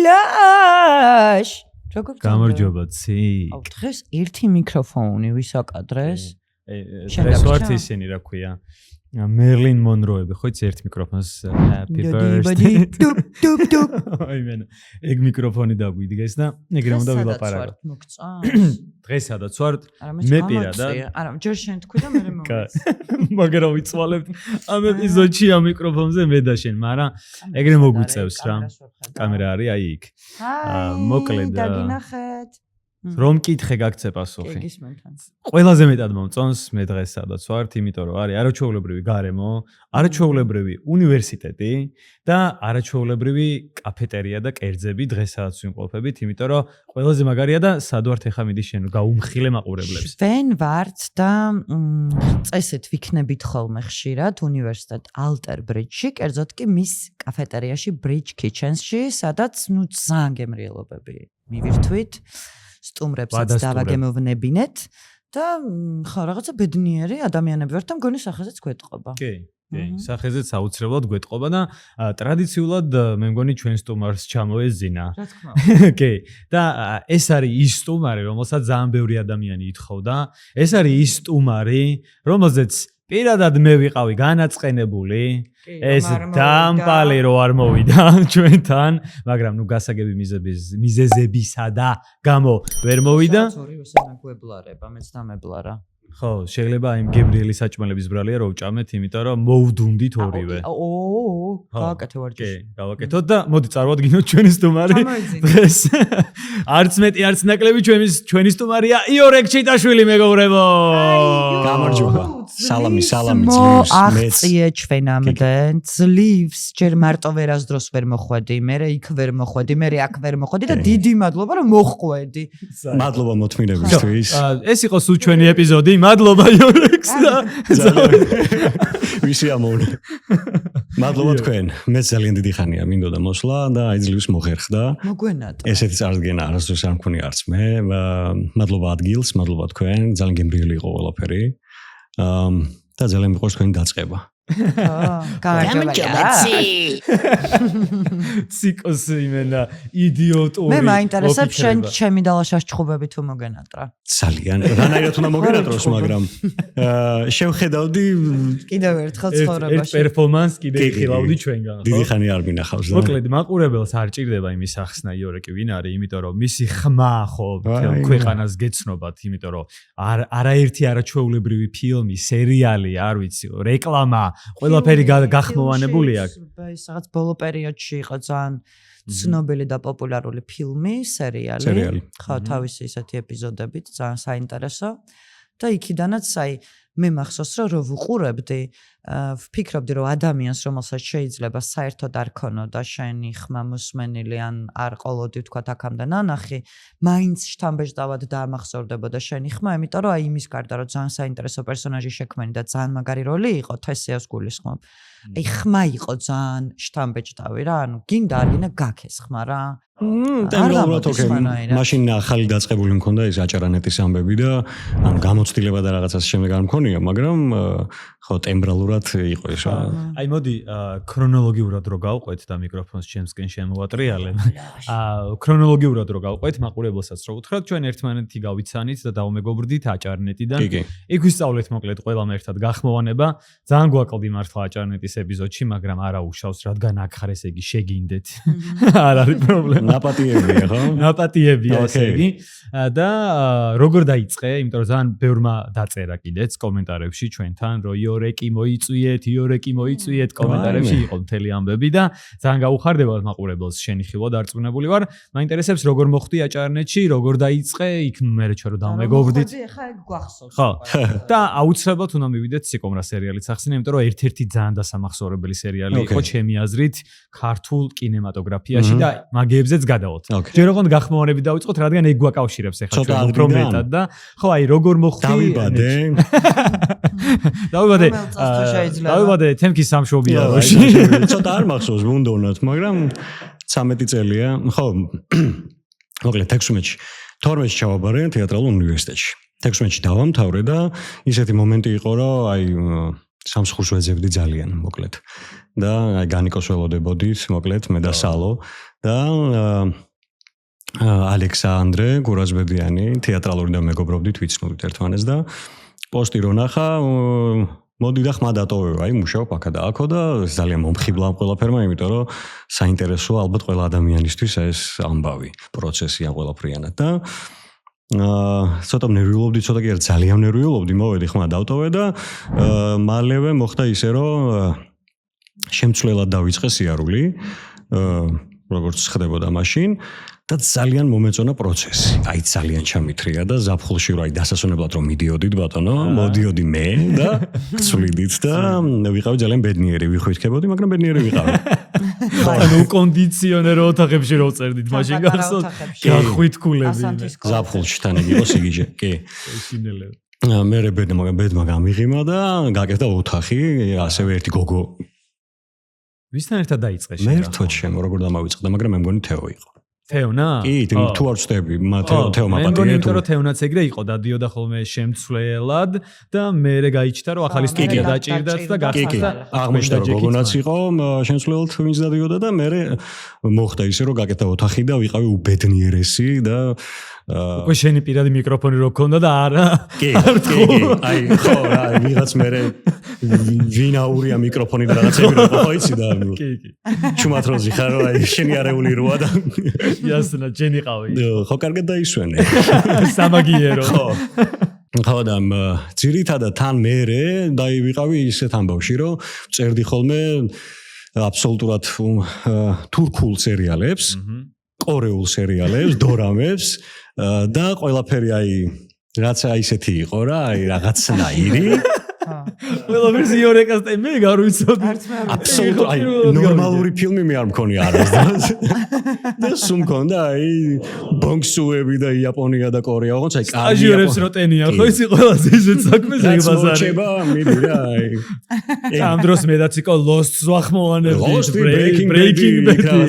გილაშ გამარჯობა ცი დღეს ერთი მიკროფონი ვისაკადრეს დღეს ვართ ისინი რა ქვია მერლინ მონროები ხო იცი ერთ მიკროფონს happy birthday აი მენა ეგ მიკროფონი დაგვიდგეს და ეგრე უნდა ვილაპარაკო დღეს სადაც ვართ მე პირა და არა ჯერ შენ თქვი და მე მომწონს მაგრამ ვიცვალებთ ამ ეპიზოდში ამ მიკროფონზე მე და შენ მაგრამ ეგრე მოგვიწევს რა კამერა არის აი იქ მოკლედ დაგინახეთ რომ კითხე გაგცე პასუხი. ყველაზე მეტად მომწონს მე დღეს სადაც ვართ, იმიტომ რომ არის არაჩვეულებრივი გარემო, არაჩვეულებრივი უნივერსიტეტი და არაჩვეულებრივი კაფეტერია და კერძები დღეს სადაც ვიმყოფებით, იმიტომ რომ ყველაზე მაგარია და სად ვართ ახლა მიდი შენ გაუმხილე მაყურებლებს. ჩვენ ვართ და წესით ვიქნებით ხოლმე ხშირად უნივერსიტეტ ალტერ ბრიჯში, კერძოდ კი მის კაფეტერიაში Bridge Kitchens-ში, სადაც ნუ ძალიან გემრიელობები მივირთვით. სტუმრებსაც დავაგემოვნებინეთ და ხო რაღაცა ბედნიერი ადამიანები ვართ და მგონი სახეზეც გვეტყობა. კი, სახეზეც აუცილებლად გვეტყობა და ტრადიციულად მე მგონი ჩვენ სტუმარს ჩამოეზინა. რა თქმა უნდა. კი, და ეს არის ის სტუმარი, რომელსაც ძალიან ბევრი ადამიანი ითხოვდა. ეს არის ის სტუმარი, რომელზეც პირადად მე ვიყავი განაწყენებული. ეს დამპალი რო არ მოვიდა ჩვენთან, მაგრამ ნუ გასაგები მიზეზებისა და გამო ვერ მოვიდა. გვებლარება, მეც დამებლარა. ხო, შეიძლება იმ გებრიელის საჭმელების ბრალია რო ვჭამეთ, იმიტომ რომ მოვდუნდით ორივე. გავაკეთე ვარჯიში. კი, გავაკეთოთ და მოდი წარვადგინოთ ჩვენი სტუმარი. დღეს არც მეტი, არც ნაკლები ჩვენი სტუმარია იორეკ ჩიტაშვილი მეგობრებო. გამარჯობა. სალამი ძლივს მეც ჩვენამდე ძლივს ჯერ მარტო ვერასდროს ვერ მოხვედი მე იქ ვერ მოხვედი მე აქ ვერ მოხვედი და დიდი მადლობა რომ მოხვედი მადლობა მოთმინებისთვის ეს იყო სულ ჩვენი ეპიზოდი მადლობა იორექს და ვისი ამოვნე მადლობა თქვენ მე ძალიან დიდი ხანია მინდოდა მოსვლა და აი ძლივს მოხერხდა მოგვენატა ესეთი წარდგენა არასდროს არ მქონია არც მე მადლობა ადგილს მადლობა თქვენ ძალიან გემრიელი იყო ყველაფერი და ძალიან მიყვარს თქვენი დაწყება. გამარჯობა. ციკოს იმენა იდიოტური. მე მაინტერესებს შენ ჩემი დალაშას ჭხუბები თუ მოგენატრა. ძალიან. რანაირად უნდა მოგენატროს, მაგრამ შევხედავდი კიდევ ერთხელ ცხოვრებაში. ერთ პერფორმანს კიდე ხილავდი ჩვენგან. დიდი ხანი არ მინახავს და. მოკლედ მაყურებელს არ ჭირდება იმის ახსნა იორეკი ვინ არის, იმიტომ რომ მისი ხმა ხო ქვეყანას გეცნობათ, იმიტომ რომ არაერთი არაჩვეულებრივი ფილმი, სერიალი, არ ვიცი, რეკლამა ყველაფერი გახმოვანებული აქვს. ეს რაღაც ბოლო პერიოდში იყო ძალიან ცნობილი და პოპულარული ფილმი, სერიალი. ხო, თავისი ისეთი ეპიზოდებით, ძალიან საინტერესო. და იქიდანაც აი მე მახსოვს რომ ვუყურებდი, ვფიქრობდი რომ ადამიანს რომელსაც შეიძლება საერთოდ არ ქონოდა შენი ხმა მოსმენილი ან არ ყოლოდი თქვათ აქამდე ნანახი, მაინც შთამბეჭდავად დაამახსოვრდებოდა შენი ხმა, იმიტომ რომ აი იმის გარდა რომ ძალიან საინტერესო პერსონაჟი შექმენი და ძალიან მაგარი როლი იყო, თესიას გულისხმობ. აი ხმა იყო ძალიან შთამბეჭდავი რა, ანუ გინდა არ გინდა გაქეს ხმა რა. ტემპერატურა თქო მაშინ ახალი დაწყებული მქონდა ეს აჭარანეთის ამბები და ანუ გამოცდილება და რაღაცას შემდეგ არ მქონია, მაგრამ ხო ტემპერატურად იყო ეს რა. აი მოდი ქრონოლოგიურად რო გავყვეთ და მიკროფონს ჩემსკენ შემოვატრიალებ. ქრონოლოგიურად რო გავყვეთ, მაყურებელსაც რო უთხრათ, ჩვენ ერთმანეთი გავიცანით და დავმეგობრდით აჭარნეტიდან. იქ ვისწავლეთ მოკლედ ყველამ ერთად გახმოვანება. ძალიან გვაკლდი მართლა აჭარნეტის ეპიზოდში, მაგრამ არა უშავს, რადგან აქ ხარ ესე იგი შეგინდეთ. არ არის პრობლემა. ნაპატიებია ხო? ნაპატიებია ესე იგი. და როგორ დაიწყე, იმიტომ რომ ძალიან ბევრმა დაწერა კიდეც კომენტარებში ჩვენთან, რომ იორეკი მოიწვიეთ კომენტარებში იყო მთელი ამბები და ძალიან გაუხარდებათ მაყურებელს შენი ხილვა დარწმუნებული ვარ. მაინტერესებს როგორ მოხვდი აჭარნეთში, როგორ დაიწყე, იქ მე ჩვენ რომ დავმეგობრდით. ხა ეგ გვახსოვს. ხო. და აუცილებლად უნდა მივიდეთ სიკომრა სერიალიც ახსენე, იმიტომ რომ ერთ-ერთი ძალიან დასამახსოვრებელი სერიალი იყო ჩემი აზრით ქართულ კინემატოგრაფიაში და მაგებზეც გადავალთ. ჯერ ოღონდ გახმოვანები დავიწყოთ, რადგან ეგ გვაკავშირებს ახლა ჩვენ უფრო მეტად და ხო აი როგორ მოხვდი დავიბადე თემკის სამშობიაროში. ცოტა არ მახსოვს ბუნდონად, მაგრამ 13 წელია. ხო. მოკლედ 16-ში 12-ში ჩავაბარე თეატრალურ უნივერსიტეტში. 16-ში დავამთავრე და ისეთი მომენტი იყო, რომ აი სამსხურს ვეძებდი ძალიან, მოკლედ. და აი განიკოს ველოდებოდით, მოკლედ მე და სალო და ალექსანდრე გურაზბედიანი თეატრალური და მეგობრობდით ვიცნობთ ერთმანეთს და პოსტი რო ნახა მოდი და ხმა დატოვება, მუშაობ აქა და აქო და ძალიან მომხიბლა ამ ყველაფერმა, იმიტომ რომ საინტერესოა ალბათ ყველა ადამიანისთვის ეს ამბავი, პროცესი ამ ყველაფრიანად და ცოტა ნერვიულობდი, ცოტა კი არა ძალიან ნერვიულობდი, მოვედი ხმა დავტოვე და მალევე მოხდა ისე რომ შემცვლელად დავიწყე სიარული, როგორც ხდებოდა მაშინ და ძალიან მომეწონა პროცესი. აი ძალიან ჩამithრია და ზაფხულში რა დასასვენებლად რომ მიდიოდით ბატონო, მოდიოდი მე და ცვლიდით და ვიყავი ძალიან ბედნიერი, ვიხვითქებოდი, მაგრამ ბედნიერი ვიყავი. ანუ კონდიციონერ ოთახებში რო წერდით, მაშინ გახსოვთ გახვითქულები. ზაფხულში თან იგი იყო სიგიჟე, კი. შინელები. მე ბედმა გამიღიმა და გაკეთდა ოთახი, ასევე ერთი გოგო. ვისთან ერთად დაიწყე შენ? მე ერთად შემო როგორ დამავიწყდა, მაგრამ მე მგონი თეო იყო. თეონა? კი, თუ არ ვწდები, თეო მაპატია. მე მგონი იმიტომ რომ თეონაც ეგრე იყო, დადიოდა ხოლმე შემცვლელად და მერე გაიჩნდა რომ ახალი სტუდია დაჭირდათ და გახსნა. აღმოჩნდა რომ გოგონაც იყო შემცვლელად ვინც დადიოდა და მერე მოხდა ისე რომ გაკეთდა ოთახი და ვიყავი უბედნიერესი და უკვე შენი პირადი მიკროფონი რო ქონდა და არა. კი. აი ხო რა, ვიღაც მერე ვინაურია მიკროფონი და რაღაცები რო ხო იცი და კი. ჩუმათროზი ხარ რა, შენი არეული როა და იასნა ჯენი ყავი. ხო, კარგად დაისვენე. სამაგიერო. ხო და ძირითადად თან მერე დაივიყავი ისეთ ამბავში რომ წერდი ხოლმე აბსოლუტურად თურქულ სერიალებს, კორეულ სერიალებს, დორამებს და ყველაფერი აი რაც აი ისეთი იყო რა, აი რაღაცნაირი. ყველაფერს იორეკას და მე არ ვიცოდი. აბსოლუტურად აი ნორმალური ფილმი მე არ მქონია არასდროს. და სულ მქონდა აი ბონგსუები და იაპონია და კორეა, ოღონდ აი სტაჟიორებს რო ტენიან, ხო ისი ყველაზე ისეთ საქმეს ეგ ბაზარი. მოჩება, მიდი რა აი. ამ დროს მედაც იყო Lost-ს ვახმოვანებდი, Breaking Bad,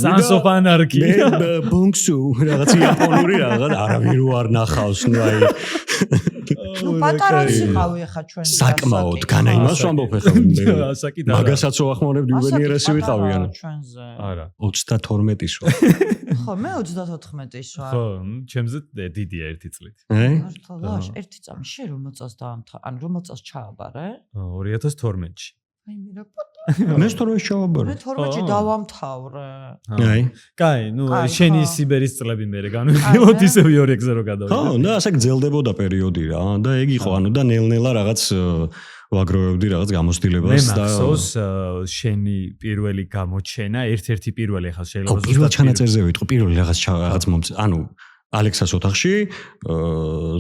Sons of Anarchy. მე ბონგსუ რაღაც იაპონური რაღაც არავინ რო არ ნახავს, ნუ აი პატარაც იყავი ხა ჩვენ საკმაოდ განაიმას ვამბობ ხა მაგასაც რო ახმოვანებდი უბედნიერესი ვიყავი არა ჩვენზე არა 32-ის ვარ ხო მე 34-ის ვარ ხო ჩემზე დიდია ერთი წლით მართალია ერთი წამი შე რომ მოწას დაამთავრე ან რომ მოწას ჩააბარე 2012-ში აი მე რა მე 12-ში ჩავაბარე მე 12-ში დავამთავრე აი კაი ნუ შენი სიბერის წლები მერე განვიხილოთ ისე მეორე გზა რო გადავიდე ხო და ასე გძელდებოდა პერიოდი რა და ეგ იყო ანუ და ნელ-ნელა რაღაც ვაგროვებდი რაღაც გამოცდილებას და მე მახსოვს შენი პირველი გამოჩენა ერთ-ერთი პირველი ახლა შეიძლება პირველ ჩანაწერზე ვიტყვი პირველი რაღაც ანუ ალექსას ოთახში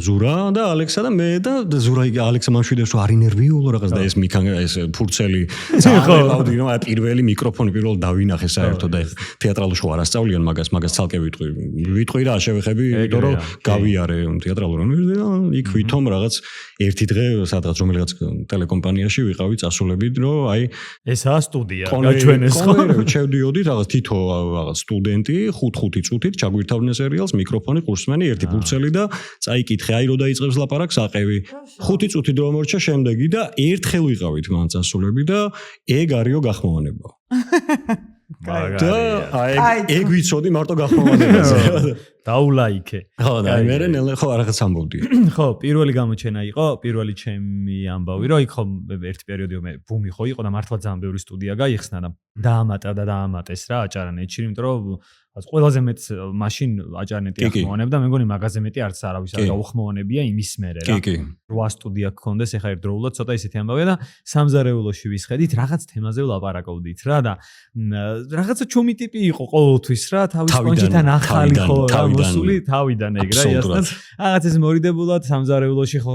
ზურა და ალექსა და მე და ზურა ალექსა მამშვიდებს რომ არ ინერვიულო რაღაც და ეს მიქან ეს ფურცელი წააღებავდი რომ აი პირველი მიკროფონი პირველ დავინახე საერთოდ და თეატრალურ შოუ არასწავლიან მაგას ცალკე ვიტყვი რა შევეხები იმიტომ რომ გავიარე თეატრალურ უნივერსიტეტში იქ ვითომ რაღაც ერთი დღე სადღაც რომელიღაც ტელეკომპანიაში ვიყავი წასულებით რომ აი ესაა სტუდია გაჩვენეს ხო ჩევდიოდი რაღაც თითო რაღაც სტუდენტი 5 წუთით ჩაგვირთავდნენ სერიალს მიკროფონი ყურსმენი ერთი ფურცელი და წაიკითხე აი რო დაიწყებს ლაპარაკს აყევი 5 წუთი დრო მორჩა შემდეგი და ერთხელ ვიყავით მან წასულები და ეგ არისო გახმოვანება მაგარია ეგ ვიცოდი მარტო გახმოვანებაზე დაულაიქე ხო და მე ნელ ხო რაღაც ამბობდი ხო პირველი გამოჩენა იყო პირველი ჩემი ამბავი რომ იქ ხო ერთი პერიოდი მე ბუმი ხო იყო და მართლა ძალიან ბევრი სტუდია გაიხსნა და დაამატეს რა აჭარანეთში იმიტომ რომ ყველაზე მეტ მაშინ აჭარანეთი ახმოვანებდა მე მგონი მაგაზე მეტი არც არავის არ გაუხმოვანებია იმის მერე რა 8 სტუდია გქონდეს ეხა ერთდროულად ცოტა ისეთი ამბავია და სამზარეულოში ვისხედით რაღაც თემაზე ვლაპარაკობდით რა და რაღაცა ჩუმი ტიპი იყო ყოველთვის რა თავის კონჩიდან ახალი ხო რა მოსული თავიდან ეგ რა იასთან რაღაც ეს მორიდებულად სამზარეულოში ხო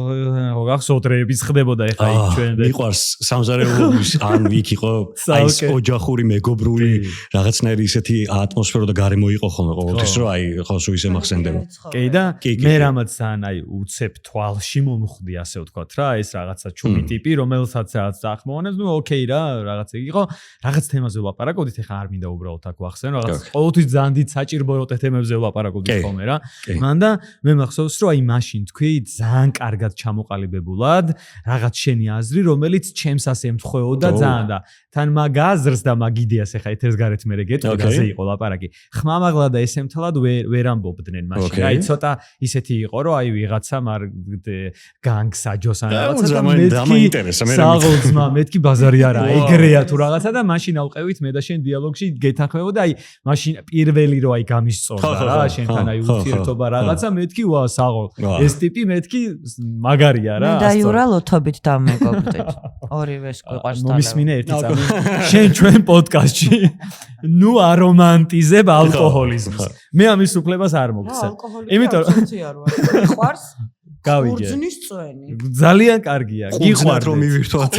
გახსოვთ რეების ხდებოდა ეხა იქ ჩვენ მიყვარს სამზარეულოს ან იქ იყო აი ეს ოჯახური მეგობრული რაღაცნაირი ისეთი ატმოსფერო და გარემო იყო ხოლმე ყოველთვის რომ აი ხო სულ ისე მახსენდება კი და მე რამაც ძალიან აი უცებ თვალში მომხვდი ასე ვთქვათ რა ეს რაღაცა ჩუმი ტიპი რომელსაც რაღაც ახმოვანებს ნუ ოკეი რა რაღაც ეგ იყო რაღაც თემაზე ვლაპარაკობდით ეხა არ მინდა უბრალოდ აქ ვახსენო რაღაც ყოველთვის ძალიან დიდ საჭიროებო თემებზე ვლაპარაკობდით ხოლმე რა. მანდა მე მახსოვს რომ აი მაშინ თქვი ძალიან კარგად ჩამოყალიბებულად რაღაც შენი აზრი რომელიც ჩემს ასე ემთხვეოდა ძალიან და თან მაგ აზრს და მაგ იდეას ახლა ეთერს გარეთ მე გეტყვი გაზე იყო ლაპარაკი. ხმამაღლა და ესემთლად ვერ ამბობდნენ მაშინ. აი ცოტა ისეთი იყო რომ აი ვიღაცა მაგ განგს აჯოს ან რაღაცა და მეთქი მეთქი ბაზარი არა ეგრეა თუ რაღაცა და მაშინ ავყევით მე და შენ დიალოგში გეთანხმებოდა აი მაშინ პირველი რო აი გამისწორდა რა შენთან აი ურთიერთობა რაღაცა მეთქი ვა საღო ეს ტიპი მეთქი მაგარია რა და იურა ლოთობით დამეგობრდით ორივეს გვიყვარს და მომისმინე ერთი წამი შენ ჩვენ პოდკასტში ნუ არომანტიზებ ალკოჰოლიზმს მე ამის უფლებას არ მოგცე იმიტომ რომ ყვარს გავიგე. ყურძნის წვენი. ძალიან კარგია. გიყვართ რომ მივირთვათ.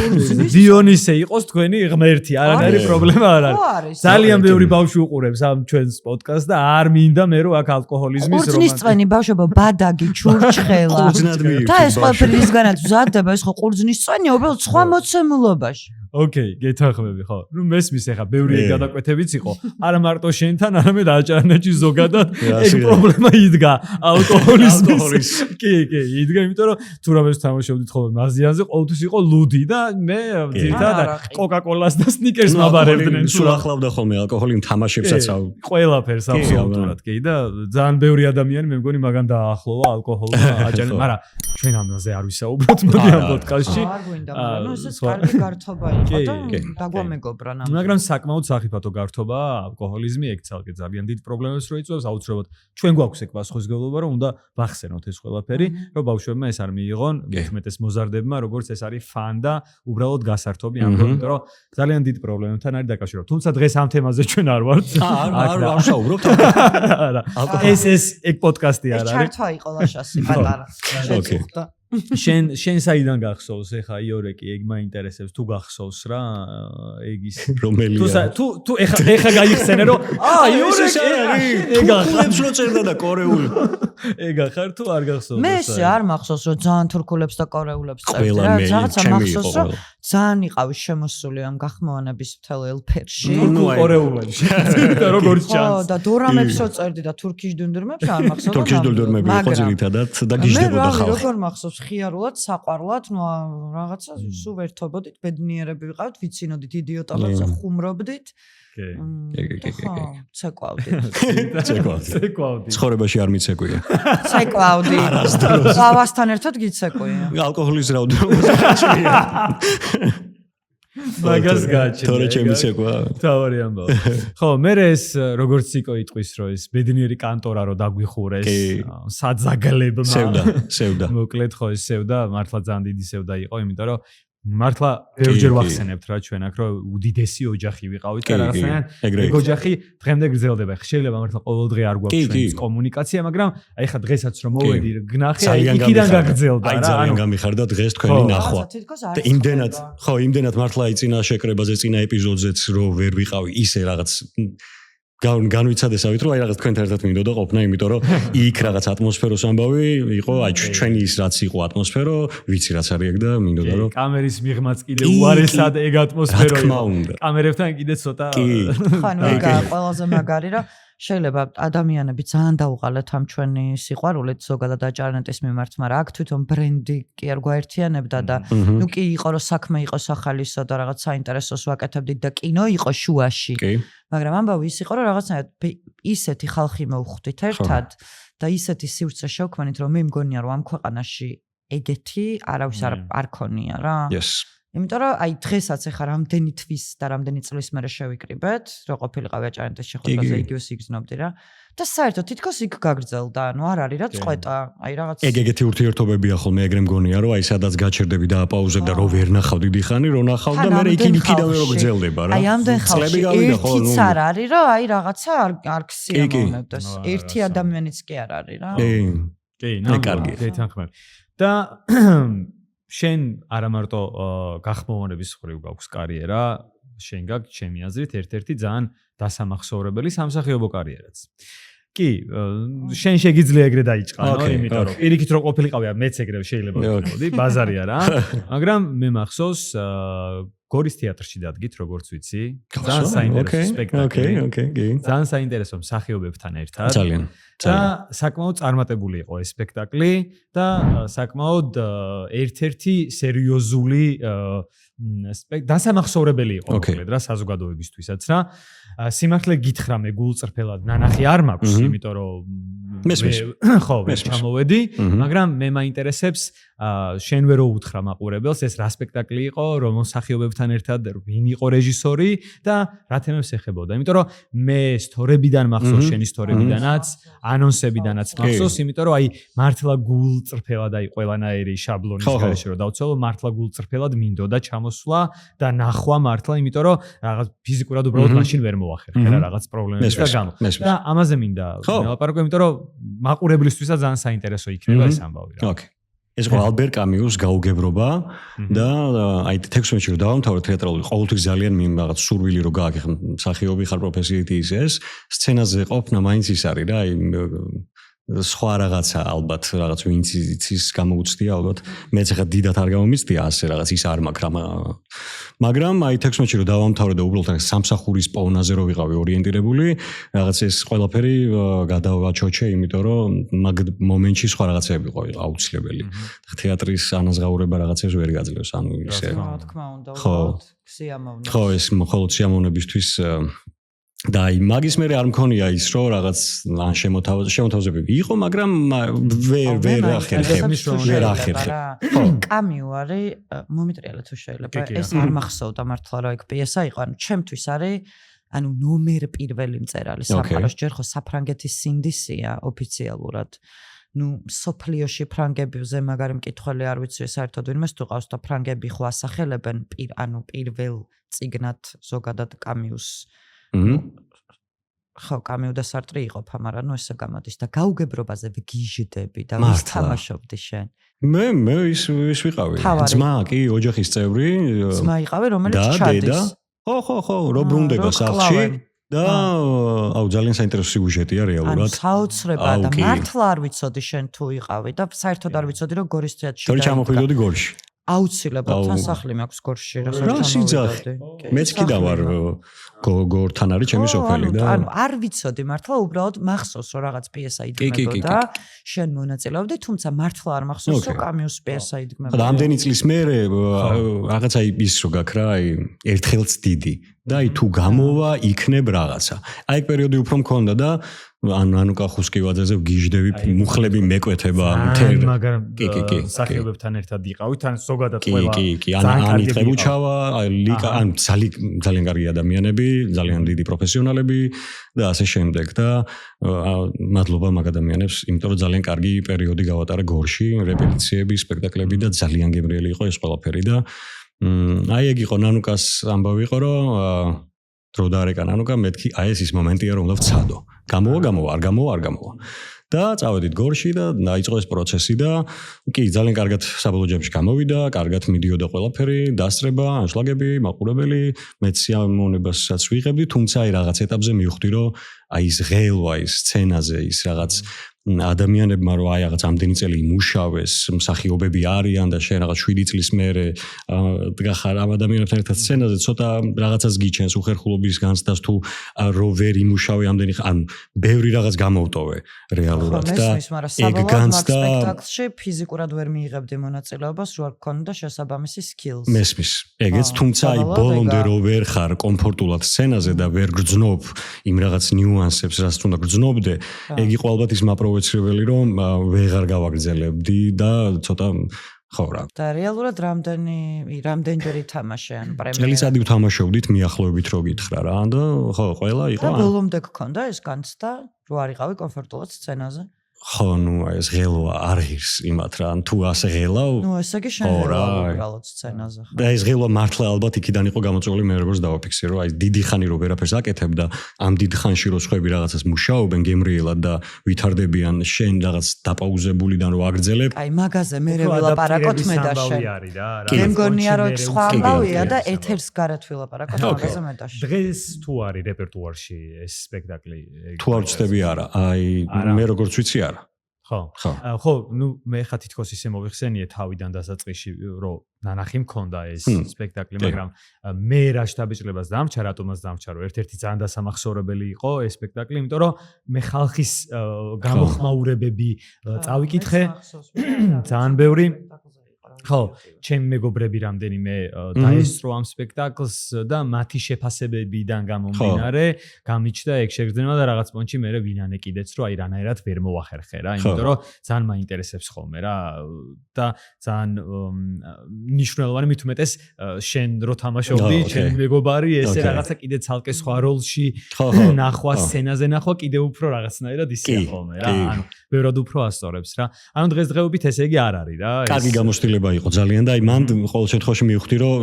დიონისე იყოს თქვენი ღმერთი, არანაირი პრობლემა არ არის. ძალიან ბევრი ბავშვი უყურებს ამ ჩვენს პოდკასტს და არ მინდა მე რომ აქ ალკოჰოლიზმის რომანტიკა. ყურძნის წვენი ბავშვობა, ბადაგი, ჩურჩხელა. და ეს ყველაფერი ისგანაც ვზადდება, ეს ხო ყურძნის წვენი უბრალოდ სხვა მოცემულობაში. ოკეი, გეთანხმები ხო. ნუ მესმის ახლა ბევრი გადაკვეთებიც იყო. არა მარტო შენთან, არამედ აჭარნეთში ზოგადად ეს პრობლემა იდგა ალკოჰოლიზმის. კი, იდგა, იმიტომ რომ თუ რამეს თამაშობდით ხოლმე მაზიანზე, ყოველთვის იყო ლუდი და მე ძირითადად კოკა-კოლას და სნიკერს მაბარებდნენ. სულ ახლავდა ხოლმე ალკოჰოლი თამაშებსაც ყველაფერს აბსოლუტურად კი და ძალიან ბევრი ადამიანი მე მგონი მაგან დაახლოვა ალკოჰოლს და აჭარნეთს, მაგრამ ჩვენ ამაზე არ ვისაუბროთ მოდი ამ პოდკასტში. არ გვინდა, მაგრამ ეს კარგი გართობა დაგვამეგობრა ნამ. მაგრამ საკმაოდ სახიფათო გართობა ალკოჰოლიზმი ეგ ცალკე ძალიან დიდ პრობლემებს რო იწვევს აუცილებლად ჩვენ გვაქვს ეგ პასუხისმგებლობა რომ უნდა ვახსენოთ ეს ყველაფერი რომ ბავშვებმა ეს არ მიიღონ უმეტეს მოზარდებმა როგორც ეს არის ფან და უბრალოდ გასართობი ამბობ იმიტომ რომ ძალიან დიდ პრობლემებთან არის დაკავშირებული თუმცა დღეს ამ თემაზე ჩვენ არ ვართ არ ვსაუბრობთ არა ეს ეგ პოდკასტი არ არის ჩართვა იყო ლაშასი პატარა შეწუხდა შენ საიდან გახსოვს ეხა იორეკი ეგ მაინტერესებს თუ გახსოვს რა ეგის რომელია თუ ეხა გაიხსენე რომ იორეკი ეგ ახალებს რო წერდა და კორეული ეგ ახარ თუ არ გახსოვს მე არ მახსოვს რომ ძალიან თურქულებს და კორეულებს წერდა რა რაღაცა მახსოვს რომ ძალიან იყავი შემოსული ამ გახმოვანების მთელ ელფერში კორეულებში როგორც ჩანს ხო და დორამებს რო წერდი და თურქიშ დუნდურმებს არ მახსოვს თურქიშ დუნდურმები იყო ძირითადად და გიждდებოდა ხალხი როგორ მახსოვს ხიარულად, საყვარლად, ნუ რაღაცა სულ ვერთობოდით, ბედნიერები ვიყავთ, ვიცინოდით იდიოტობებს, ხუმრობდით. ცეკვავდით. ცხოვრებაში არ მიცეკვია. ცეკვავდი. ყავასთან ერთად გიცეკვია. ალკოჰოლის რაოდენობა. მაგას გაჩნდა. თორე ჩემი ცეკვა. თავარი ამბავ. ხო, მე ეს როგორც იყო იტყვის რომ ეს ბედნიერი კანტორა რო დაგვიხურეს საძაგლებმა. სევდა. მოკლედ ხო ეს სევდა, მართლა ძალიან დიდი სევდა იყო, იმიტომ რომ მართლა ბევრჯერ ვახსენებთ რა ჩვენ აქ რომ უდიდესი ოჯახი ვიყავით და რაღაცნაირად ეგ ოჯახი დღემდე გრძელდება. შეიძლება მართლა ყოველ დღე არ გვაქვს ჩვენს კომუნიკაცია, მაგრამ აი ხა დღესაც რომ მოვედი გნახე, იქიდან გაგრძელდა რა. ძალიან გამიხარდა დღეს თქვენი ნახვა. და იმდენად მართლა აი წინა შეკრებაზე, წინა ეპიზოდზეც რომ ვერ ვიყავი ისე რაღაც განვიცადესავით რომ აი რაღაც თქვენთან ერთად მინდოდა ყოფნა, იმიტომ რომ იქ რაღაც ატმოსფეროს ამბავი იყო, აი ჩვენი ის რაც იყო ატმოსფერო, ვიცი რაც არის ეგ და მინდოდა რომ კამერის მიღმაც კიდე უარესად ეგ ატმოსფერო იყო. კამერებთან კიდე ცოტა ხან ვიგა ყველაზე მაგარი რა შეიძლება ადამიანები ძალიან დაუყალეთ ამ ჩვენი სიყვარულით ზოგადად აჭარნეთის მიმართ, მაგრამ აქ თვითონ ბრენდი კი არ გვაერთიანებდა და ნუ კი იყო რომ საქმე იყოს ახალისა და რაღაც საინტერესოს ვაკეთებდით და კინო იყო შუაში. მაგრამ ამბავი ის იყო რომ რაღაცნაირად ისეთი ხალხი მოვხვდით ერთად და ისეთი სივრცე შევქმნით რომ მე მგონია რომ ამ ქვეყანაში ეგეთი არავის არ ქონია რა. იმიტომ რომ აი დღესაც ახლა რამდენი თვის და რამდენი წლის მერე შევიკრიბეთ, რომ ყოფილიყავი აჭარნეთის შეხვედრაზე იგივე სიგრძნობდი რა. და საერთოდ თითქოს იქ გაგრძელდა, ანუ არ არის რა წყვეტა, აი რაღაც ეგეთი ურთიერთობებია ხოლმე ეგრე მგონია რომ აი სადაც გაჩერდები და აპაუზებ და რო ვერ ნახავ დიდი ხანი, რო ნახავ და მე იქიდანვე რო გრძელდება რა. აი ამდენ ხალხი ერთიც არ არის რომ აი რაღაცა არ ქსიამოვნებდეს. ერთი ადამიანიც კი არ არის რა. კი, კარგი. გეთანხმები. და შენ არა მარტო გახმოვანების ხრივ გაქვს კარიერა, შენ გაქვს ჩემი აზრით ერთ-ერთი ძალიან დასამახსოვრებელი სამსახიობო კარიერაც. კი, შენ შეგიძლია ეგრე დაიწყანო, იმიტომ რომ პირიქით რო ყოფილიყავი, მეც ეგრე შეიძლება ვთქვი, ბაზარია რა. მაგრამ მე მახსოვს გორის თეატრში დადგით, როგორც ვიცი. ძალიან საინტერესო სპექტაკლი. ძალიან საინტერესო მსახიობებთან ერთად. ძალიან. და საკმაოდ წარმატებული იყო ეს სპექტაკლი და საკმაოდ ერთ-ერთი სერიოზული დასამახსოვრებელი იყო მოკლედ რა საზოგადოებისთვისაც რა. სიმართლე გითხრა მე გულწრფელად ნანახი არ მაქვს, იმიტომ რომ ხო, ვერ ჩამოვედი, მაგრამ მე მაინტერესებს შენ ვერ უთხრა მაყურებელს ეს რა სპექტაკლი იყო, რომ მსახიობებთან ერთად ვინ იყო რეჟისორი და რა თემებს ეხებოდა. იმიტომ რომ მე სტორებიდან მახსოვს, შენი სტორებიდანაც, ანონსებიდანაც მახსოვს, იმიტომ რომ აი მართლა გულწრფელად აი ყველანაირი შაბლონის გარეშე რომ დავცვალო, მართლა გულწრფელად მინდოდა ჩამოსვლა და ნახვა მართლა, იმიტომ რომ რაღაც ფიზიკურად უბრალოდ მაშინ ვერ მოახერხე რა რაღაც პრობლემების გამო. და ამაზე მინდა ველაპარაკო, იმიტომ რომ მაყურებლისთვისაც ძალიან საინტერესო იქნება ეს ამბავი რა. ოკეი. ეს იყო ალბერ კამიუს გაუგებრობა და აი 16-ში რომ დავამთავრე თეატრალური ყოველთვის ძალიან რაღაც სურვილი რო გააკეთე მსახიობი ხარ პროფესიით ის სცენაზე ყოფნა მაინც ის არის რა აი სხვა რაღაცა ალბათ რაღაც ვინც იცის გამოუცდია ალბათ მეც ახლა დიდად არ გამომიცდია ასე რაღაც ის არ მაქვს მაგრამ აი 16-ში რომ დავამთავრე და უბრალოდ სამსახურის პოვნაზე რო ვიყავი ორიენტირებული რაღაც ეს ყველაფერი გადავაჩოჩე იმიტომ რომ მაგ მომენტში სხვა რაღაცები იყო აუცილებელი თეატრის ანაზღაურება რაღაცებს ვერ გაძლევს ანუ ისე რა თქმა უნდა უბრალოდ სიამოვნებაა ხო ეს მხოლოდ სიამოვნებისთვის და აი მაგის მე არ მქონია ის რომ რაღაც ან შემოთავაზებები იყო მაგრამ ვერ ახერხე ხო კამიუ არის მომიტრიალა თუ შეიძლება ეს არ მახსოვდა მართლა რა იქ პიესა იყო ანუ ჩემთვის არის ანუ ნომერ პირველი მწერალი საფრანგეთში ჯერ ხო საფრანგეთის სინდისია ოფიციალურად ну სოფლიოში ფრანგებზე მაგარი მკითხველი არ ვიცი საერთოდ ვინმეს თუ ყავს და ფრანგები ხო ასახელებენ ანუ პირველ წიგნად ზოგადად კამიუს ხო კამიუ და სარტრი იყოფა, მაგრამ ნუ ესე გამოდის და გაუგებრობაზე ვგიჟდები და ვის თამაშობდი შენ? მე ის ვიყავი. ძმა კი ოჯახის წევრი. ძმა იყავი, რომელიც ჩადის. ხო, რო ბრუნდება სახლში და აუ ძალიან საინტერესო სიუჟეტია რეალურად. ანუ საოცრებაა და მართლა არ ვიცოდი შენ თუ იყავი და საერთოდ არ ვიცოდი რომ გორის თეატრში და ჩამოხვიდოდი გორში. აუცილებლად თან სახლი მაქვს გორში რა სამოვიდოდი. მეც კიდევ ვარ გორთან არის ჩემი სოფელი და ანუ არ ვიცოდი მართლა უბრალოდ მახსოვს რომ რაღაც პიესა იდგმებოდა შენ მონაწილეობდი თუმცა მართლა არ მახსოვს რომ კამიუს პიესა იდგმებოდა. რამდენი წლის მერე რაღაცა ის რო გაქვს რა აი ერთხელც დიდი და აი თუ გამოვა იქნებ რაღაცა. აი პერიოდი უფრო მქონდა და ანუკა ხუსკივაძეზე ვგიჟდები მუხლები მეკვეთება მთელ მაგრამ სახიობებთან ერთად იყავით ან ზოგადად ყველა კი ანი ტრებუჩავა ლიკა ან ძალიან კარგი ადამიანები ძალიან დიდი პროფესიონალები და ასე შემდეგ და მადლობა მაგ ადამიანებს იმიტომ რომ ძალიან კარგი პერიოდი გავატარე გორში რეპეტიციები სპექტაკლები და ძალიან გემრიელი იყო ეს ყველაფერი და აი ეგ იყო ნანუკას ამბავი იყო რომ დრო დაარეკა ნანუკა მეთქი აი ეს ის მომენტია რომ უნდა ვცადო გამოვა არ გამოვა და წავედით გორში და დაიწყო ეს პროცესი და კი ძალიან კარგად საბოლოო ჯამში გამოვიდა კარგად მიდიოდა ყველაფერი დასწრება ანშლაგები მაყურებელი მეცსიამოვნებასაც ვიღებდი თუმცა აი რაღაც ეტაპზე მივხვდი რომ აი ეს ღელვა ის სცენაზე ის რაღაც ადამიანებმა რომ აი რაღაც ამდენი წელი იმუშავეს მსახიობები არიან და შენ რაღაც 7 წლის მერე გახარ ამ ადამიანებთან ერთად სცენაზე ცოტა რაღაცას გიჩენს უხერხულობის განცდას თუ რო ვერ იმუშავე ამდენი ან ბევრი რაღაც გამოვტოვე რეალურად და ეგ განცდა სპექტაკლში ფიზიკურად ვერ მიიღებდი მონაწილეობას რო არ გქონდა შესაბამისი skills მესმის ეგეც თუმცა აი ბოლომდე რო ვერ ხარ კომფორტულად სცენაზე და ვერ გრძნობ იმ რაღაც ნიუანსებს რაც უნდა გრძნობდე ეგ იყო ალბათ ის მაპროვოცირებელი რომ ვეღარ გავაგრძელებდი და ცოტა ხო რა და რეალურად რამდენჯერ ითამაშე ან პრემიერა წელიწადი ვთამაშობდით მიახლოებით რო გითხრა რა და ხო ყველა იყო და ბოლომდე გქონდა ეს განცდა რო არ იყავი კომფორტულად სცენაზე ხო ნუ ეს ღელვა არ ღირს იმათ რა თუ ასე ღელავ ნუ ესე კი შენ უბრალოდ სცენაზე ხო და ეს ღელვა მართლა ალბათ იქიდან იყო გამოწვეული მე როგორც დავაფიქსე რომ აი დიდი ხანი რო ვერაფერს აკეთებ და ამ დიდ ხანში რო სხვები რაღაცას მუშაობენ გემრიელად და ვითარდებიან შენ რაღაც დაპაუზებულიდან რო აგრძელებ აი მაგაზე მე ვილაპარაკოთ მე და შენ მე მგონია რომ სხვა ამბავია და ეთერს გარეთ ვილაპარაკოთ მაგაზე მე და შენ დღეს თუ არის რეპერტუარში ეს სპექტაკლი თუ არ ვწდები არა აი მე როგორც ვიცი არა ხო, ნუ მე ხა თითქოს ისე მოვიხსენიე თავიდან დასაწყისში, რომ ნანახი მქონდა ეს სპექტაკლი, მაგრამ მე რა შთაბეჭდილებას დამრჩა, რატომაც დამრჩა, რომ ერთ-ერთი ძალიან დასამახსოვრებელი იყო ეს სპექტაკლი, იმიტომ რომ მე ხალხის გამოხმაურებები წავიკითხე, ძალიან ბევრი ხო, ჩემი მეგობრები რამდენიმე დაესწრო ამ სპექტაკლს და მათი შეფასებებიდან გამომდინარე, გამიჩნდა ეგ შეგრძნება და რაღაც პონჩი მე ვინანე კიდეც რომ აი რანაირად ვერ მოახერხე რა, იმიტომ რომ ძალიან მაინტერესებს ხოლმე რა და ძალიან მნიშვნელოვანი მით უმეტეს შენ რო თამაშობდი, ჩემი მეგობარი ესე რაღაცა კიდე ცალკე სხვა როლში ნახვა, სცენაზე ნახვა კიდე უფრო რაღაცნაირად ისეა ხოლმე რა, ანუ ბევრად უფრო ასწორებს რა. ანუ დღესდღეობით ესე იგი არ არის რა. კარგი გამოცდილება იყო ძალიან და აი მან ყოველ შემთხვევაში მივხვდი რომ